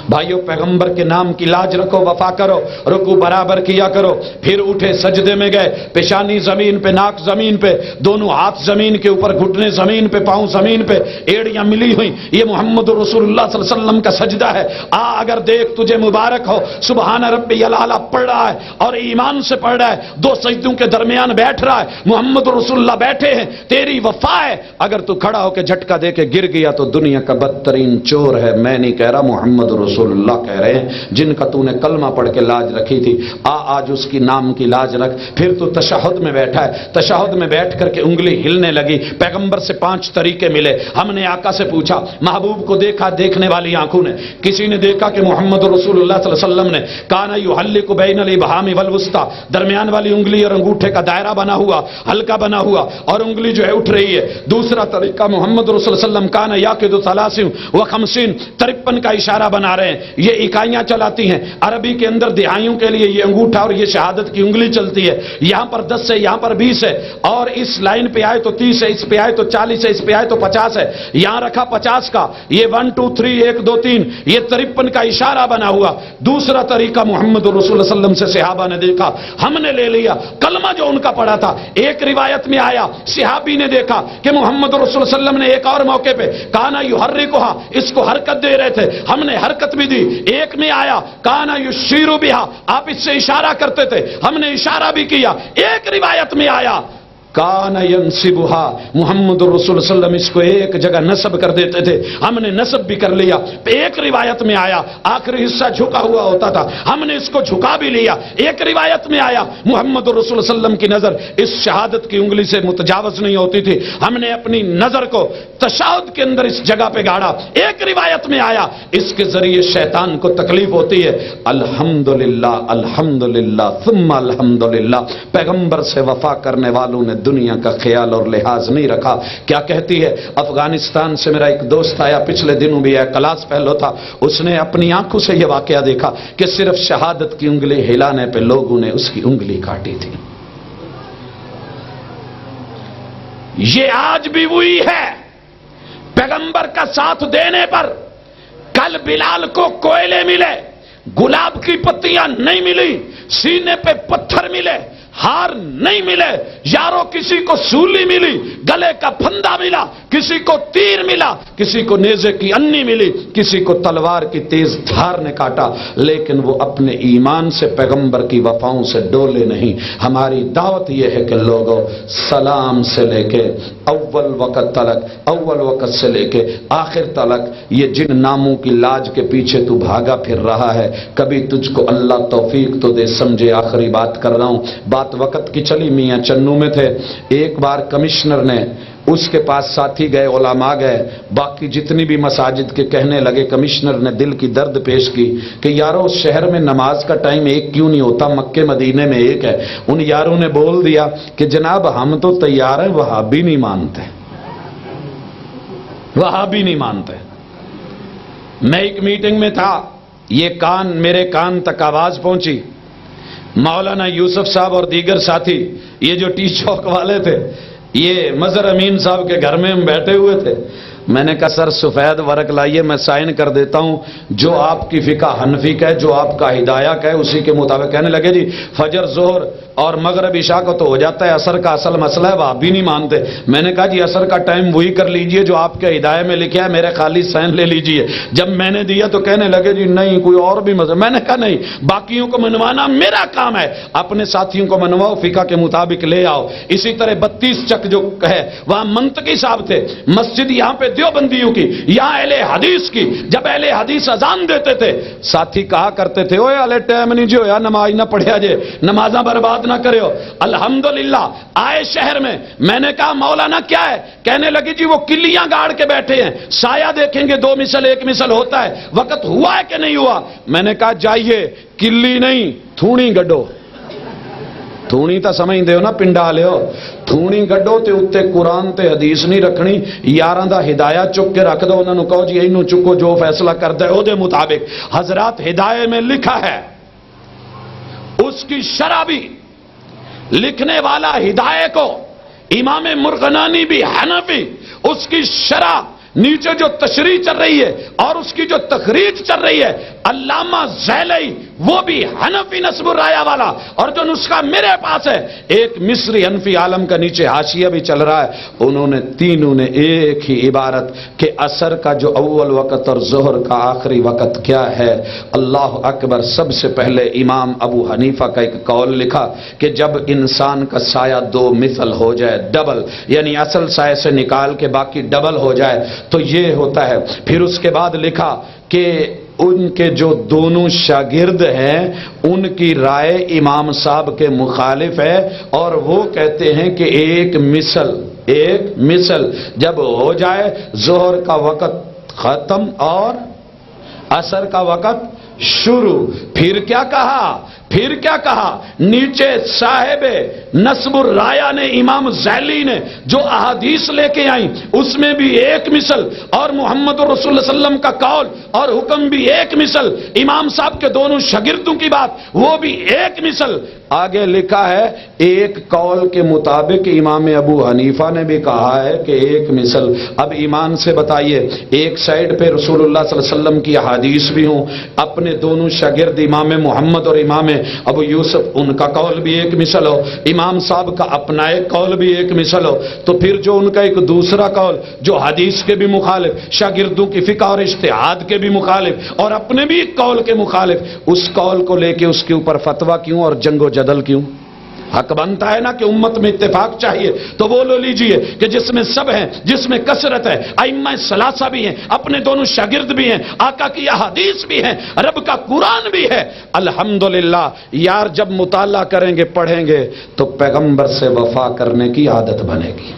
بھائیو پیغمبر کے نام کی لاج رکھو، وفا کرو، رکوع برابر کیا کرو، پھر اٹھے سجدے میں گئے، پیشانی زمین پہ، ناک زمین پہ، دونوں ہاتھ زمین کے اوپر، گھٹنے زمین پہ، پاؤں زمین پہ، ایڑیاں ملی ہوئی، یہ محمد رسول اللہ صلی اللہ علیہ وسلم کا سجدہ ہے۔ اگر دیکھ تجھے مبارک ہو، سبحان ربی الاعلی پڑھ رہا ہے اور ایمان سے پڑھ رہا ہے، دو سجدوں کے درمیان بیٹھ رہا ہے، محمد رسول اللہ بیٹھے ہیں، تیری وفا ہے۔ اگر تو کھڑا ہو کے جھٹکا دے کے گر گیا تو دنیا کا بدترین چور ہے۔ میں نہیں کہہ رہا، محمد رسول اللہ کہہ رہے ہیں، جن کا تو نے کلمہ پڑھ کے لاج رکھی تھی، آج اس کی نام کی لاج رکھ۔ پھر تو تشہد میں بیٹھا ہے، تشہد میں بیٹھ کر کے انگلی ہلنے لگی۔ پیغمبر سے 5 طریقے ملے۔ ہم نے آقا سے پوچھا، محبوب کو دیکھا دیکھنے والی آنکھوں نے، کسی نے دیکھا کہ محمد رسول اللہ صلی اللہ علیہ وسلم نے کان یحلق بین الابہام والوسطی، درمیان والی انگلی اور انگوٹھے کا دائرہ بنا ہوا، ہلکا بنا ہوا، اور انگلی جو ہے اٹھ رہی ہے۔ دوسرا طریقہ، محمد رسول اللہ علیہ وسلم کان یعقد 53 53 کا اشارہ بنا رہے ہیں، یہ اکائیاں چلاتی ہیں۔ عربی کے اندر دہائیوں کے لیے یہ انگوٹھا اور یہ شہادت کی انگلی چلتی ہے، یہاں پر 10 ہے، یہاں پر 20 ہے، اور اس لائن پہ آئے تو 30 ہے، اس پہ آئے تو 40 ہے، اس پہ آئے تو 50 ہے، یہاں رکھا 50 کا، یہ 1 2 3 1 2 3، یہ 53 کا اشارہ بنا ہوا۔ دوسرا طریقہ محمد رسول اللہ صلی اللہ علیہ وسلم سے صحابہ نے دیکھا، ہم نے لے لیا کلمہ جو ان کا پڑھا تھا۔ ایک روایت میں آیا صحابی نے دیکھا کہ محمد رسول اللہ صلی اللہ علیہ وسلم نے ایک اور موقع پہ کانا یحرکھا، اس کو حرکت دے رہے تھے، ہم نے حرکت بھی دی۔ ایک میں آیا کانا یشیر بہا، آپ اس سے اشارہ کرتے تھے، ہم نے اشارہ بھی کیا۔ ایک روایت میں آیا کان ینصبھا، محمد رسول اللہ صلی اللہ علیہ وسلم اس کو ایک جگہ نصب کر دیتے تھے، ہم نے نصب بھی کر لیا۔ ایک روایت میں آیا آخری حصہ جھکا ہوا ہوتا تھا، ہم نے اس کو جھکا بھی لیا۔ ایک روایت میں آیا محمد رسول اللہ صلی اللہ علیہ وسلم کی نظر اس شہادت کی انگلی سے متجاوز نہیں ہوتی تھی، ہم نے اپنی نظر کو تشہد کے اندر اس جگہ پہ گاڑا۔ ایک روایت میں آیا اس کے ذریعے شیطان کو تکلیف ہوتی ہے۔ الحمدللہ الحمدللہ ثم الحمدللہ، پیغمبر سے وفا کرنے والوں نے دنیا کا خیال اور لحاظ نہیں رکھا۔ کیا کہتی ہے؟ افغانستان سے میرا ایک دوست آیا، پچھلے دنوں بھی ہے، کلاس فیلو تھا، اس نے اپنی آنکھوں سے یہ واقعہ دیکھا کہ صرف شہادت کی انگلی ہلانے پہ لوگوں نے اس کی انگلی کاٹی تھی۔ یہ آج بھی وہی ہے، پیغمبر کا ساتھ دینے پر کل بلال کو کوئلے ملے، گلاب کی پتیاں نہیں ملی، سینے پہ پتھر ملے، ہار نہیں ملے، یارو کسی کو سولی ملی، گلے کا پھندا ملا، کسی کو تیر ملا، کسی کو نیزے کی انی ملی، کسی کو تلوار کی تیز دھار نے کاٹا، لیکن وہ اپنے ایمان سے، پیغمبر کی وفاؤں سے ڈولے نہیں۔ ہماری دعوت یہ ہے کہ لوگوں، سلام سے لے کے اول وقت تلک، اول وقت سے لے کے آخر تلک، یہ جن ناموں کی لاج کے پیچھے تو بھاگا پھر رہا ہے، کبھی تجھ کو اللہ توفیق تو دے سمجھے۔ آخری بات کر رہا ہوں، بات وقت کی چلی، میاں چنو میں تھے، ایک بار کمشنر نے، اس کے پاس ساتھی گئے، علماء گئے، باقی جتنی بھی مساجد کے کہنے لگے، کمشنر نے دل کی درد پیش کی کہ یارو اس شہر میں نماز کا ٹائم ایک کیوں نہیں ہوتا، مکے مدینے میں ایک ہے۔ ان یاروں نے بول دیا کہ جناب ہم تو تیار ہیں، وہابی نہیں مانتے، وہابی نہیں مانتے۔ میں ایک میٹنگ میں تھا، یہ میرے کان تک آواز پہنچی، مولانا یوسف صاحب اور دیگر ساتھی، یہ جو ٹی چوک والے تھے، یہ مظہر امین صاحب کے گھر میں ہم بیٹھے ہوئے تھے۔ میں نے کہا سر سفید ورق لائیے، میں سائن کر دیتا ہوں، جو آپ کی فقہ حنفی کا ہے، جو آپ کا ہدایہ کا ہے، اسی کے مطابق۔ کہنے لگے جی فجر ظہر اور مغرب عشاء کو تو ہو جاتا ہے، عصر کا اصل مسئلہ ہے، وہ آپ بھی نہیں مانتے۔ میں نے کہا جی عصر کا ٹائم وہی کر لیجئے جو آپ کے ہدایت میں لکھا ہے، میرے خالی سین لے لیجئے۔ جب میں نے دیا تو کہنے لگے جی نہیں کوئی اور بھی مذہب۔ میں نے کہا نہیں، باقیوں کو منوانا میرا کام ہے، اپنے ساتھیوں کو منواؤ، فقہ کے مطابق لے آؤ۔ اسی طرح 32 چک جو ہے وہاں منطقی صاحب تھے، مسجد یہاں پہ دیوبندیوں کی، یہاں اہل حدیث کی۔ جب اہل حدیث اذان دیتے تھے ساتھی کہا کرتے تھے اوے الے ٹائم نہیں جو یا نماز نہ پڑھیا جے، نمازاں برباد نہ کرے ہو۔ الحمدللہ آئے شہر میں نے کہا مولانا کیا ہے؟ کہنے لگی جی وہ کلیاں گاڑ کے بیٹھے ہیں، سایہ دیکھیں گے 2 مثل 1 مثل ہوتا ہے، وقت ہوا ہے کہ نہیں ہوا؟ میں نے کہا جائیے کلی نہیں تھونی گڈو، تھونی تا سمجھ دے ہو نا پنڈا لے ہو، تھونی گڈو تے اتے قرآن تے حدیث نہیں رکھنی، یاراں دا ہدایہ چک کے رکھ دو، انہوں نے کہو جی اینو چکو جو فیصلہ کر دے او دے مطابق۔ حضرات ہدایہ میں لکھا ہے، اس کی شرح بھی لکھنے والا ہدایہ کو امام مرغنانی بھی حنفی، اس کی شرح نیچے جو تشریح چل رہی ہے اور اس کی جو تخریج چل رہی ہے علامہ زیلئی وہ بھی حنفی نسب الرایہ والا، اور جو نسخہ میرے پاس ہے ایک مصری حنفی عالم کا نیچے حاشیہ بھی چل رہا ہے، انہوں نے تینوں نے ایک ہی عبارت کہ عصر کا جو اول وقت اور ظہر کا آخری وقت کیا ہے۔ اللہ اکبر۔ سب سے پہلے امام ابو حنیفہ کا ایک قول لکھا کہ جب انسان کا سایہ 2 مثل ہو جائے، ڈبل یعنی اصل سایہ سے نکال کے باقی ڈبل ہو جائے تو یہ ہوتا ہے۔ پھر اس کے بعد لکھا کہ ان کے جو دونوں شاگرد ہیں ان کی رائے امام صاحب کے مخالف ہے، اور وہ کہتے ہیں کہ ایک مثل جب ہو جائے ظہر کا وقت ختم اور عصر کا وقت شروع۔ پھر کیا کہا نیچے صاحب نسب الرایہ نے امام زیلی نے جو احادیث لے کے آئیں اس میں بھی ایک مثل، اور محمد رسول اللہ صلی اللہ علیہ وسلم کا قول اور حکم بھی ایک مثل، امام صاحب کے دونوں شاگردوں کی بات وہ بھی ایک مثل۔ آگے لکھا ہے ایک قول کے مطابق امام ابو حنیفہ نے بھی کہا ہے کہ ایک مثل۔ اب ایمان سے بتائیے، ایک سائیڈ پہ رسول اللہ صلی اللہ علیہ وسلم کی احادیث بھی ہوں، اپنے دونوں شاگرد امام محمد اور امام ابو یوسف ان کا قول بھی ایک مثل ہو، امام صاحب کا اپنا ایک قول بھی ایک مثل ہو، تو پھر جو ان کا ایک دوسرا قول جو حدیث کے بھی مخالف، شاگردوں کی فقہ اور اجتہاد کے بھی مخالف اور اپنے بھی ایک قول کے مخالف، اس قول کو لے کے اس کے اوپر فتویٰ کیوں اور جنگ و جدل کیوں؟ حق بنتا ہے نا کہ امت میں اتفاق چاہیے، تو وہ لو لیجئے کہ جس میں سب ہیں، جس میں کثرت ہے، ائمہ ثلاثہ بھی ہیں، اپنے دونوں شاگرد بھی ہیں، آقا کی احادیث بھی ہیں، رب کا قرآن بھی ہے۔ الحمدللہ یار جب مطالعہ کریں گے پڑھیں گے تو پیغمبر سے وفا کرنے کی عادت بنے گی۔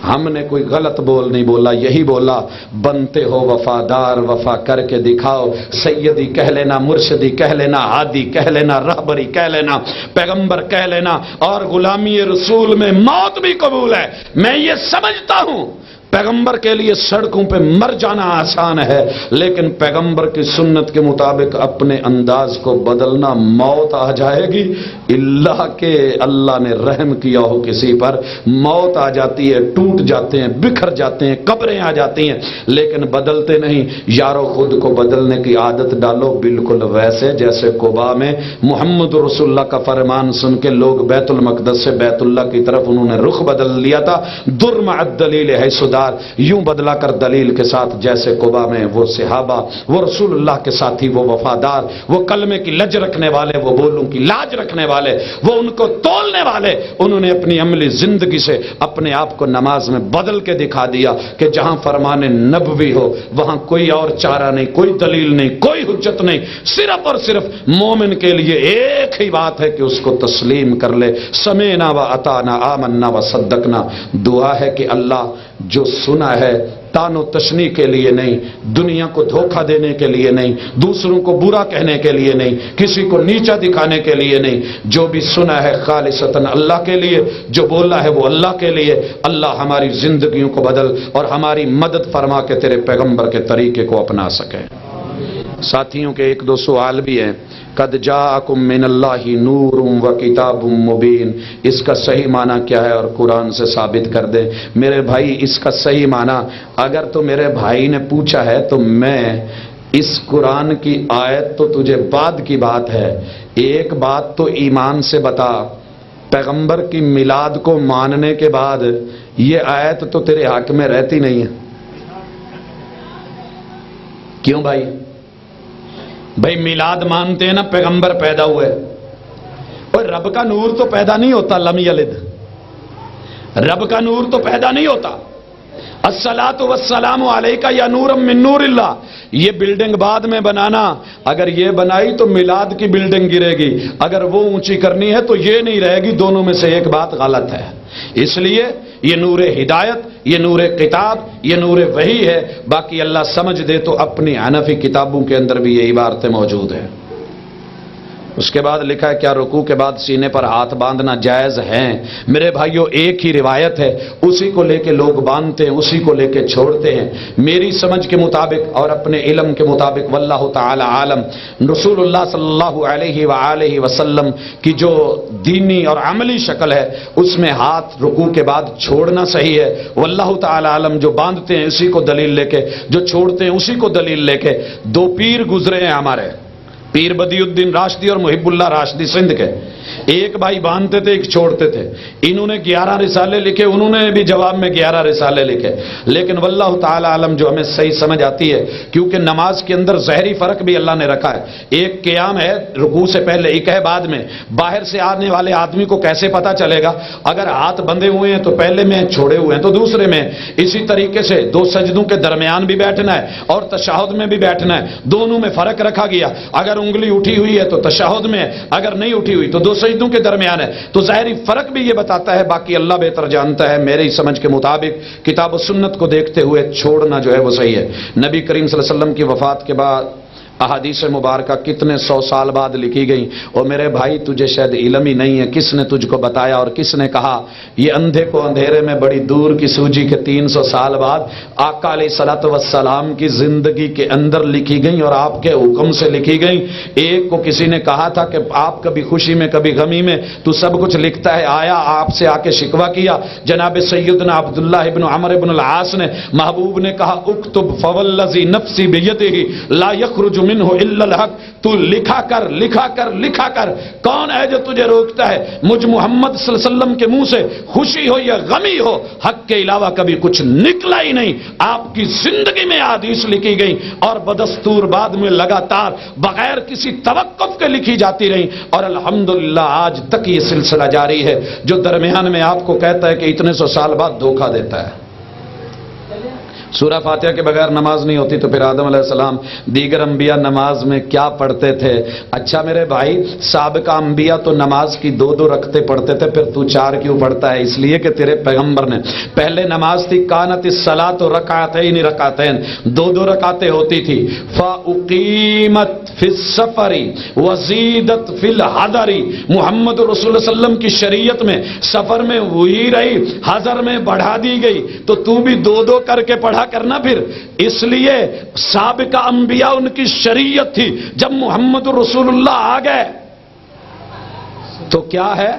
ہم نے کوئی غلط بول نہیں بولا، یہی بولا بنتے ہو وفادار وفا کر کے دکھاؤ، سیدی کہہ لینا، مرشدی کہہ لینا، ہادی کہہ لینا، رہبری کہہ لینا، پیغمبر کہہ لینا، اور غلامی رسول میں موت بھی قبول ہے۔ میں یہ سمجھتا ہوں پیغمبر کے لیے سڑکوں پہ مر جانا آسان ہے، لیکن پیغمبر کی سنت کے مطابق اپنے انداز کو بدلنا موت آ جائے گی، اللہ کے اللہ نے رحم کیا ہو کسی پر، موت آ جاتی ہے، ٹوٹ جاتے ہیں، بکھر جاتے ہیں، قبریں آ جاتی ہیں، لیکن بدلتے نہیں۔ یارو خود کو بدلنے کی عادت ڈالو، بالکل ویسے جیسے قباء میں محمد رسول اللہ کا فرمان سن کے لوگ بیت المقدس سے بیت اللہ کی طرف انہوں نے رخ بدل لیا تھا، درمع الدلیل ہے صدار، یوں بدلا کر دلیل کے ساتھ، جیسے قباء میں وہ صحابہ، وہ رسول اللہ کے ساتھی، وہ وفادار، وہ کلمے کی لج رکھنے والے، وہ بولوں کی لاج رکھنے والے، وہ ان کو تولنے والے، انہوں نے اپنی عملی زندگی سے اپنے آپ کو نماز میں بدل کے دکھا دیا کہ جہاں فرمان نبوی ہو وہاں کوئی اور چارہ نہیں، کوئی دلیل نہیں، کوئی حجت نہیں، صرف اور صرف مومن کے لیے ایک ہی بات ہے کہ اس کو تسلیم کر لے، سمعنا و اطعنا، آمنا و صدقنا۔ دعا ہے کہ اللہ جو سنا ہے تان و تشنیع کے لیے نہیں، دنیا کو دھوکہ دینے کے لیے نہیں، دوسروں کو برا کہنے کے لیے نہیں، کسی کو نیچا دکھانے کے لیے نہیں، جو بھی سنا ہے خالصتاً اللہ کے لیے، جو بولا ہے وہ اللہ کے لیے۔ اللہ ہماری زندگیوں کو بدل اور ہماری مدد فرما کے تیرے پیغمبر کے طریقے کو اپنا سکے۔ ساتھیوں کے 1-2 سوال بھی ہیں۔ قد جاءکم من اللہ نور و کتاب مبین، اس کا صحیح معنی کیا ہے اور قرآن سے ثابت کر دیں۔ میرے بھائی اس کا صحیح معنی اگر تو میرے بھائی نے پوچھا ہے تو میں اس قرآن کی آیت تو تجھے بعد کی بات ہے، ایک بات تو ایمان سے بتا، پیغمبر کی میلاد کو ماننے کے بعد یہ آیت تو تیرے حق میں رہتی نہیں ہے۔ کیوں بھائی؟ بھائی میلاد مانتے ہیں نا، پیغمبر پیدا ہوئے، اور رب کا نور تو پیدا نہیں ہوتا لم یلد، رب کا نور تو پیدا نہیں ہوتا۔ الصلاۃ والسلام علیک یا نورا من نور اللہ، یہ بلڈنگ بعد میں بنانا، اگر یہ بنائی تو میلاد کی بلڈنگ گرے گی، اگر وہ اونچی کرنی ہے تو یہ نہیں رہے گی، دونوں میں سے ایک بات غلط ہے۔ اس لیے یہ نور ہدایت، یہ نور کتاب، یہ نور وحی ہے، باقی اللہ سمجھ دے تو اپنی حنفی کتابوں کے اندر بھی یہ عبارتیں موجود ہیں۔ اس کے بعد لکھا ہے کیا رکوع کے بعد سینے پر ہاتھ باندھنا جائز ہیں؟ میرے بھائیوں ایک ہی روایت ہے، اسی کو لے کے لوگ باندھتے ہیں، اسی کو لے کے چھوڑتے ہیں۔ میری سمجھ کے مطابق اور اپنے علم کے مطابق واللہ تعالی عالم، رسول اللہ صلی اللہ علیہ وآلہ وسلم کی جو دینی اور عملی شکل ہے اس میں ہاتھ رکوع کے بعد چھوڑنا صحیح ہے۔ واللہ تعالی عالم، جو باندھتے ہیں اسی کو دلیل لے کے، جو چھوڑتے ہیں اسی کو دلیل لے کے۔ دو پیر گزرے ہیں ہمارے، پیر بدی الدین راشدی اور محب اللہ راشدی سندھ کے، ایک بھائی باندھتے تھے، ایک چھوڑتے تھے۔ انہوں نے 11 رسالے لکھے، انہوں نے بھی جواب میں 11 رسالے لکھے، لیکن واللہ تعالی عالم جو ہمیں صحیح سمجھ آتی ہے، کیونکہ نماز کے اندر ظاہری فرق بھی اللہ نے رکھا ہے۔ ایک قیام ہے رکوع سے پہلے، ایک ہے بعد میں۔ باہر سے آنے والے آدمی کو کیسے پتا چلے گا؟ اگر ہاتھ بندھے ہوئے ہیں تو پہلے میں، چھوڑے ہوئے ہیں تو دوسرے میں۔ اسی طریقے سے دو سجدوں کے درمیان بھی بیٹھنا ہے اور تشہد میں بھی بیٹھنا ہے، دونوں میں فرق رکھا گیا۔ اگر انگلی اٹھی ہوئی ہے تو تشہد میں، اگر نہیں اٹھی ہوئی تو دو سجدوں کے درمیان ہے، تو ظاہری فرق بھی یہ بتاتا ہے، باقی اللہ بہتر جانتا ہے۔ میری سمجھ کے مطابق کتاب و سنت کو دیکھتے ہوئے چھوڑنا جو ہے وہ صحیح ہے۔ نبی کریم صلی اللہ علیہ وسلم کی وفات کے بعد احادیث مبارکہ کتنے 100 سال بعد لکھی گئیں، اور میرے بھائی تجھے شاید علم ہی نہیں ہے کس نے تجھ کو بتایا اور کس نے کہا۔ یہ اندھے کو اندھیرے میں بڑی دور کی سوجی کے 300 سال بعد آقا علیہ الصلوۃ والسلام کی زندگی کے اندر لکھی گئیں اور آپ کے حکم سے لکھی گئیں۔ ایک کو کسی نے کہا تھا کہ آپ کبھی خوشی میں کبھی غمی میں تو سب کچھ لکھتا ہے، آیا آپ سے آ کے شکوہ کیا؟ جناب سیدنا عبداللہ ابن عمر ابن العاص نے، محبوب نے کہا اکتب فوالذی نفسی بیدہ لا یخرج منہ الا الحق، تو لکھا کر لکھا کر لکھا کر۔ کون ہے جو تجھے روکتا ہے؟ مجھ محمد صلی اللہ علیہ وسلم کے منہ سے خوشی ہو یا غمی ہو، حق کے علاوہ کبھی کچھ نکلا ہی نہیں۔ آپ کی زندگی میں احادیث لکھی گئی اور بدستور بعد میں لگاتار بغیر کسی توقف کے لکھی جاتی رہی، اور الحمدللہ آج تک یہ سلسلہ جاری ہے۔ جو درمیان میں آپ کو کہتا ہے کہ اتنے 100 سال بعد دھوکہ دیتا ہے۔ سورہ فاتحہ کے بغیر نماز نہیں ہوتی، تو پھر آدم علیہ السلام دیگر انبیاء نماز میں کیا پڑھتے تھے؟ اچھا میرے بھائی، سابقہ انبیاء تو نماز کی 2 رکعتیں پڑھتے تھے، پھر تو 4 کیوں پڑھتا ہے؟ اس لیے کہ تیرے پیغمبر نے، پہلے نماز تھی کانت الصلاۃ رکعتین رکعتین، 2 رکعتیں ہوتی تھی۔ فاقیمت فی السفر وزیدت فی الحضر، محمد رسول اللہ صلی اللہ علیہ وسلم کی شریعت میں سفر میں وہی رہی، حضر میں بڑھا دی گئی، تو بھی 2 کر کے پڑھا کرنا پھر۔ اس لیے سابقہ انبیاء ان کی شریعت تھی، جب محمد رسول اللہ آ گئے تو کیا ہے؟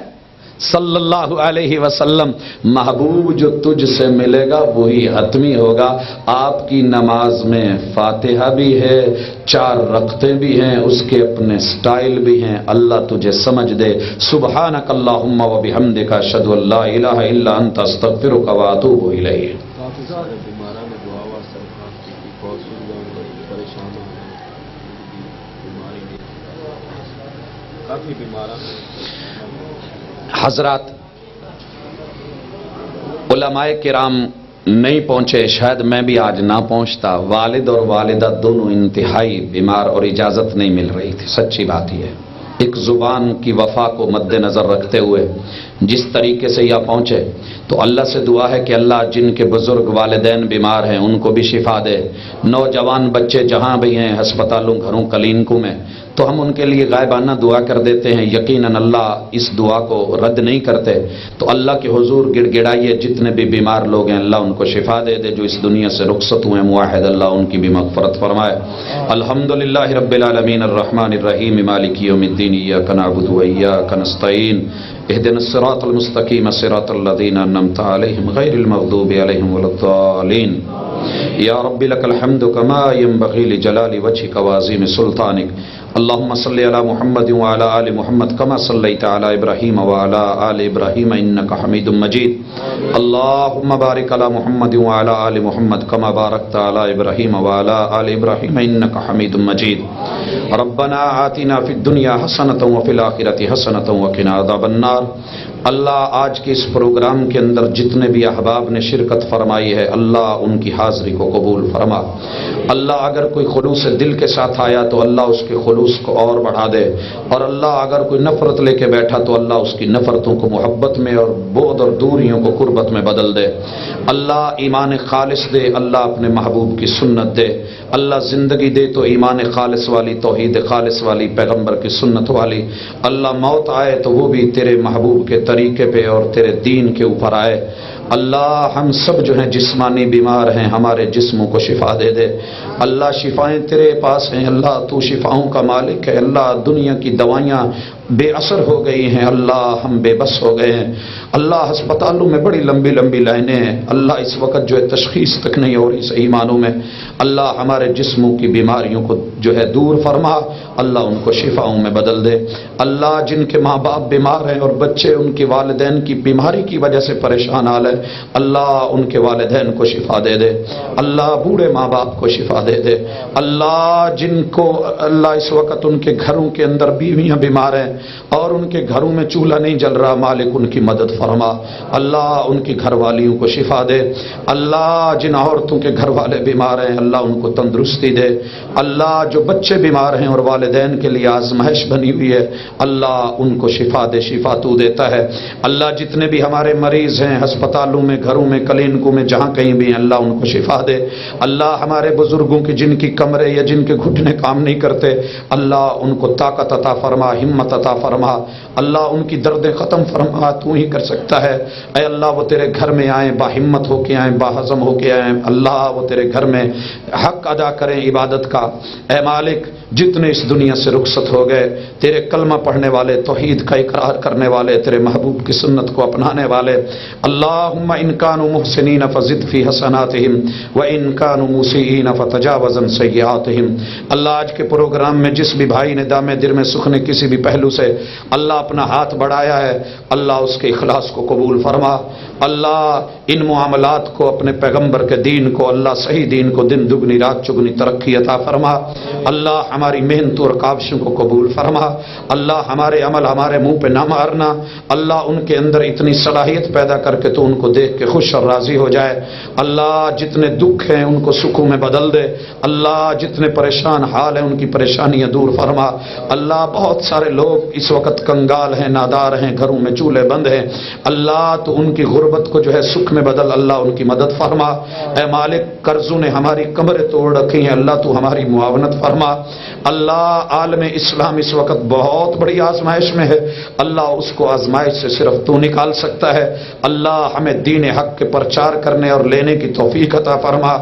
صلی اللہ علیہ وسلم، محبوب جو تجھ سے ملے گا وہی حتمی ہوگا۔ آپ کی نماز میں فاتحہ بھی ہے، 4 رکعتیں بھی ہیں، اس کے اپنے سٹائل بھی ہیں۔ اللہ تجھے سمجھ دے۔ سبحانک اللہم و بحمدک، اشہد ان لا الہ الا انت، استغفرک و اتوب الیک۔ حضرات علماء کرام نہیں پہنچے، شاید میں بھی آج نہ پہنچتا۔ والد اور والدہ دونوں انتہائی بیمار اور اجازت نہیں مل رہی تھی، سچی بات یہ ہے۔ ایک زبان کی وفا کو مد نظر رکھتے ہوئے جس طریقے سے یہ پہنچے، تو اللہ سے دعا ہے کہ اللہ جن کے بزرگ والدین بیمار ہیں ان کو بھی شفا دے۔ نوجوان بچے جہاں بھی ہیں، ہسپتالوں، گھروں، کلینکوں میں، تو ہم ان کے لیے غائبانہ دعا کر دیتے ہیں۔ یقیناً اللہ اس دعا کو رد نہیں کرتے، تو اللہ کے حضور گڑ گڑائیے جتنے بھی بیمار لوگ ہیں، اللہ ان کو شفا دے دے۔ جو اس دنیا سے رخصت ہوئے موحد، اللہ ان کی بھی مغفرت فرمائے۔ الحمدللہ رب العالمین الرحمن الرحیم مالک یوم الدین، ایاک نعبد و ایاک نستعین، اهدنا الصراط المستقیم صراط الذین انعمت علیہم غیر المغضوب علیہم ولا الضالین۔ یا رب لک الحمد کما ينبغي لجلال وجهك وعظیم سلطانک اللهم صل علی محمد وعلى آل محمد كما صليت على ابراہیم وعلى آل ابراہیم انك حمید مجید اللهم بارک علی محمد وعلى آل محمد كما بارکت على ابراہیم وعلى آل ابراہیم انك حمید مجید ربنا آتنا فی الدنیا حسنۃ وفی الآخرۃ حسنۃ وقنا عذاب النار۔ اللہ آج کے اس پروگرام کے اندر جتنے بھی احباب نے شرکت فرمائی ہے اللہ ان کی حاضری کو قبول فرما۔ اللہ اگر کوئی خلوص دل کے ساتھ آیا تو اللہ اس کے خلوص کو اور بڑھا دے، اور اللہ اگر کوئی نفرت لے کے بیٹھا تو اللہ اس کی نفرتوں کو محبت میں اور بعد اور دوریوں کو قربت میں بدل دے۔ اللہ ایمان خالص دے، اللہ اپنے محبوب کی سنت دے، اللہ زندگی دے تو ایمان خالص والی، توحید خالص والی، پیغمبر کی سنت والی۔ اللہ موت آئے تو وہ بھی تیرے محبوب کے طریقے پہ اور تیرے دین کے اوپر آئے۔ اللہ ہم سب جو ہیں جسمانی بیمار ہیں، ہمارے جسموں کو شفا دے دے۔ اللہ شفائیں تیرے پاس ہیں، اللہ تو شفاؤں کا مالک ہے۔ اللہ دنیا کی دوائیاں بے اثر ہو گئی ہیں، اللہ ہم بے بس ہو گئے ہیں۔ اللہ ہسپتالوں میں بڑی لمبی لمبی لائنیں ہیں، اللہ اس وقت جو ہے تشخیص تک نہیں ہو رہی صحیح معنوں میں۔ اللہ ہمارے جسموں کی بیماریوں کو جو ہے دور فرما، اللہ ان کو شفاؤں میں بدل دے۔ اللہ جن کے ماں باپ بیمار ہیں اور بچے ان کے والدین کی بیماری کی وجہ سے پریشان حال ہے، اللہ ان کے والدین کو شفا دے دے۔ اللہ بوڑھے ماں باپ کو شفا دے دے۔ اللہ جن کو اللہ اس وقت ان کے گھروں کے اندر بیویاں بیمار ہیں اور ان کے گھروں میں چولہا نہیں جل رہا، مالک ان کی مدد فرما۔ اللہ ان کی گھر والیوں کو شفا دے۔ اللہ جن عورتوں کے گھر والے بیمار ہیں اللہ ان کو تندرستی دے۔ اللہ جو بچے بیمار ہیں اور والدین کے لیے آزمائش بنی ہوئی ہے اللہ ان کو شفا دے، شفا تو دیتا ہے۔ اللہ جتنے بھی ہمارے مریض ہیں ہسپتالوں میں، گھروں میں، کلینکوں میں، جہاں کہیں بھی ہیں اللہ ان کو شفا دے۔ اللہ ہمارے بزرگوں کی جن کی کمرے یا جن کے گھٹنے کام نہیں کرتے اللہ ان کو طاقت عطا فرما، ہمت عطا فرما۔ اللہ ان کی دردیں ختم فرما، تو ہی کر سکتا ہے۔ اے اللہ وہ تیرے گھر میں آئیں، باہمت ہو کے آئیں، باہضم ہو کے آئیں۔ اللہ وہ تیرے گھر میں حق ادا کریں عبادت کا۔ اے مالک جتنے اس دنیا سے رخصت ہو گئے تیرے کلمہ پڑھنے والے، توحید کا اقرار کرنے والے، تیرے محبوب کی سنت کو اپنانے والے، اللہم ان کانوا محسنین فزد فی حسناتہم وان کانوا مسیئین فتجاوز عن سیئاتہم۔ اللہ آج کے پروگرام میں جس بھی بھائی نے دامے دل میں سکھ نے کسی بھی پہلو سے اللہ اپنا ہاتھ بڑھایا ہے اللہ اس کے اخلاص کو قبول فرما۔ اللہ ان معاملات کو اپنے پیغمبر کے دین کو، اللہ صحیح دین کو دن دگنی رات چگنی ترقی عطا فرما۔ اللہ ہماری محنت اور کاوشوں کو قبول فرما۔ اللہ ہمارے عمل ہمارے منہ پہ نہ مارنا۔ اللہ ان کے اندر اتنی صلاحیت پیدا کر کے تو ان کو دیکھ کے خوش اور راضی ہو جائے۔ اللہ جتنے دکھ ہیں ان کو سکھوں میں بدل دے۔ اللہ جتنے پریشان حال ہیں ان کی پریشانیاں دور فرما۔ اللہ بہت سارے لوگ اس وقت کنگال ہیں، نادار ہیں، گھروں میں چولہے بند ہیں، اللہ تو ان کی غربت کو جو ہے سکھ میں بدل، اللہ ان کی مدد فرما۔ اے مالک قرضوں نے ہماری کمریں توڑ رکھی ہیں اللہ تو ہماری معاونت فرما۔ اللہ عالم اسلام اس وقت بہت بڑی آزمائش میں ہے، اللہ اس کو آزمائش سے صرف تو نکال سکتا ہے۔ اللہ ہمیں دین حق کے پرچار کرنے اور لینے کی توفیق عطا فرما۔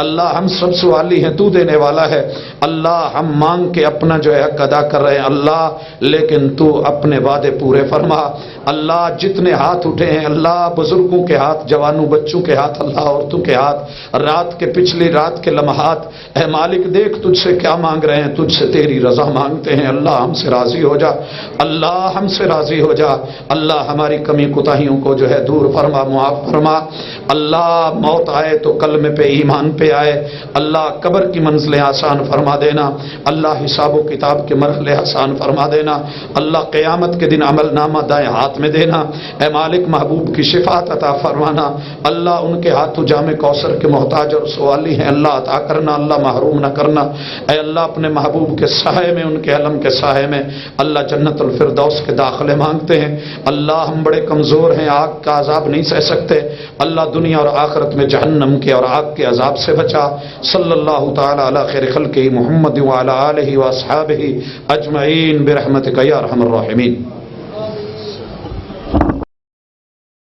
اللہ ہم سب سوالی ہیں، تو دینے والا ہے۔ اللہ ہم مانگ کے اپنا جو ہے حق ادا کر رہے ہیں اللہ، لیکن تو اپنے وعدے پورے فرما۔ اللہ جتنے ہاتھ اٹھے ہیں اللہ، بزرگوں کے ہاتھ، جوانوں بچوں کے ہاتھ، اللہ عورتوں کے ہاتھ، رات کے پچھلی رات کے لمحات، اے مالک دیکھ تجھ سے کیا مانگ رہے ہیں، تجھ سے تیری رضا مانگتے ہیں۔ اللہ ہم سے راضی ہو جا، اللہ ہم سے راضی ہو جا۔ اللہ ہماری کمی کوتاہیوں کو جو ہے دور فرما، معاف فرما۔ اللہ موت آئے تو کلمے پہ ایمان پہ آئے۔ اللہ قبر کی منزلیں آسان فرما دینا۔ اللہ حساب و کتاب کے مرحلے آسان فرما دینا۔ اللہ قیامت کے دن عمل نامہ دائیں ہاتھ میں دینا۔ اے مالک محبوب کی شفاعت عطا فرمانا۔ اللہ ان کے ہاتھوں جام کوثر کے محتاج اور سوالی ہیں، اللہ عطا کرنا، اللہ محروم نہ کرنا۔ اے اللہ اپنے محبوب کے سائے میں، ان کے علم کے سائے میں اللہ جنت الفردوس کے داخلے مانگتے ہیں۔ اللہ ہم بڑے کمزور ہیں، آگ کا عذاب نہیں سہ سکتے، اللہ دنیا اور آخرت میں جہنم کے اور آگ کے عذاب سے بچا۔ صلی اللہ تعالی علی خیر خلقہ محمد وعلی آلہ واصحابہ اجمعین برحمتک یا ارحم الراحمین۔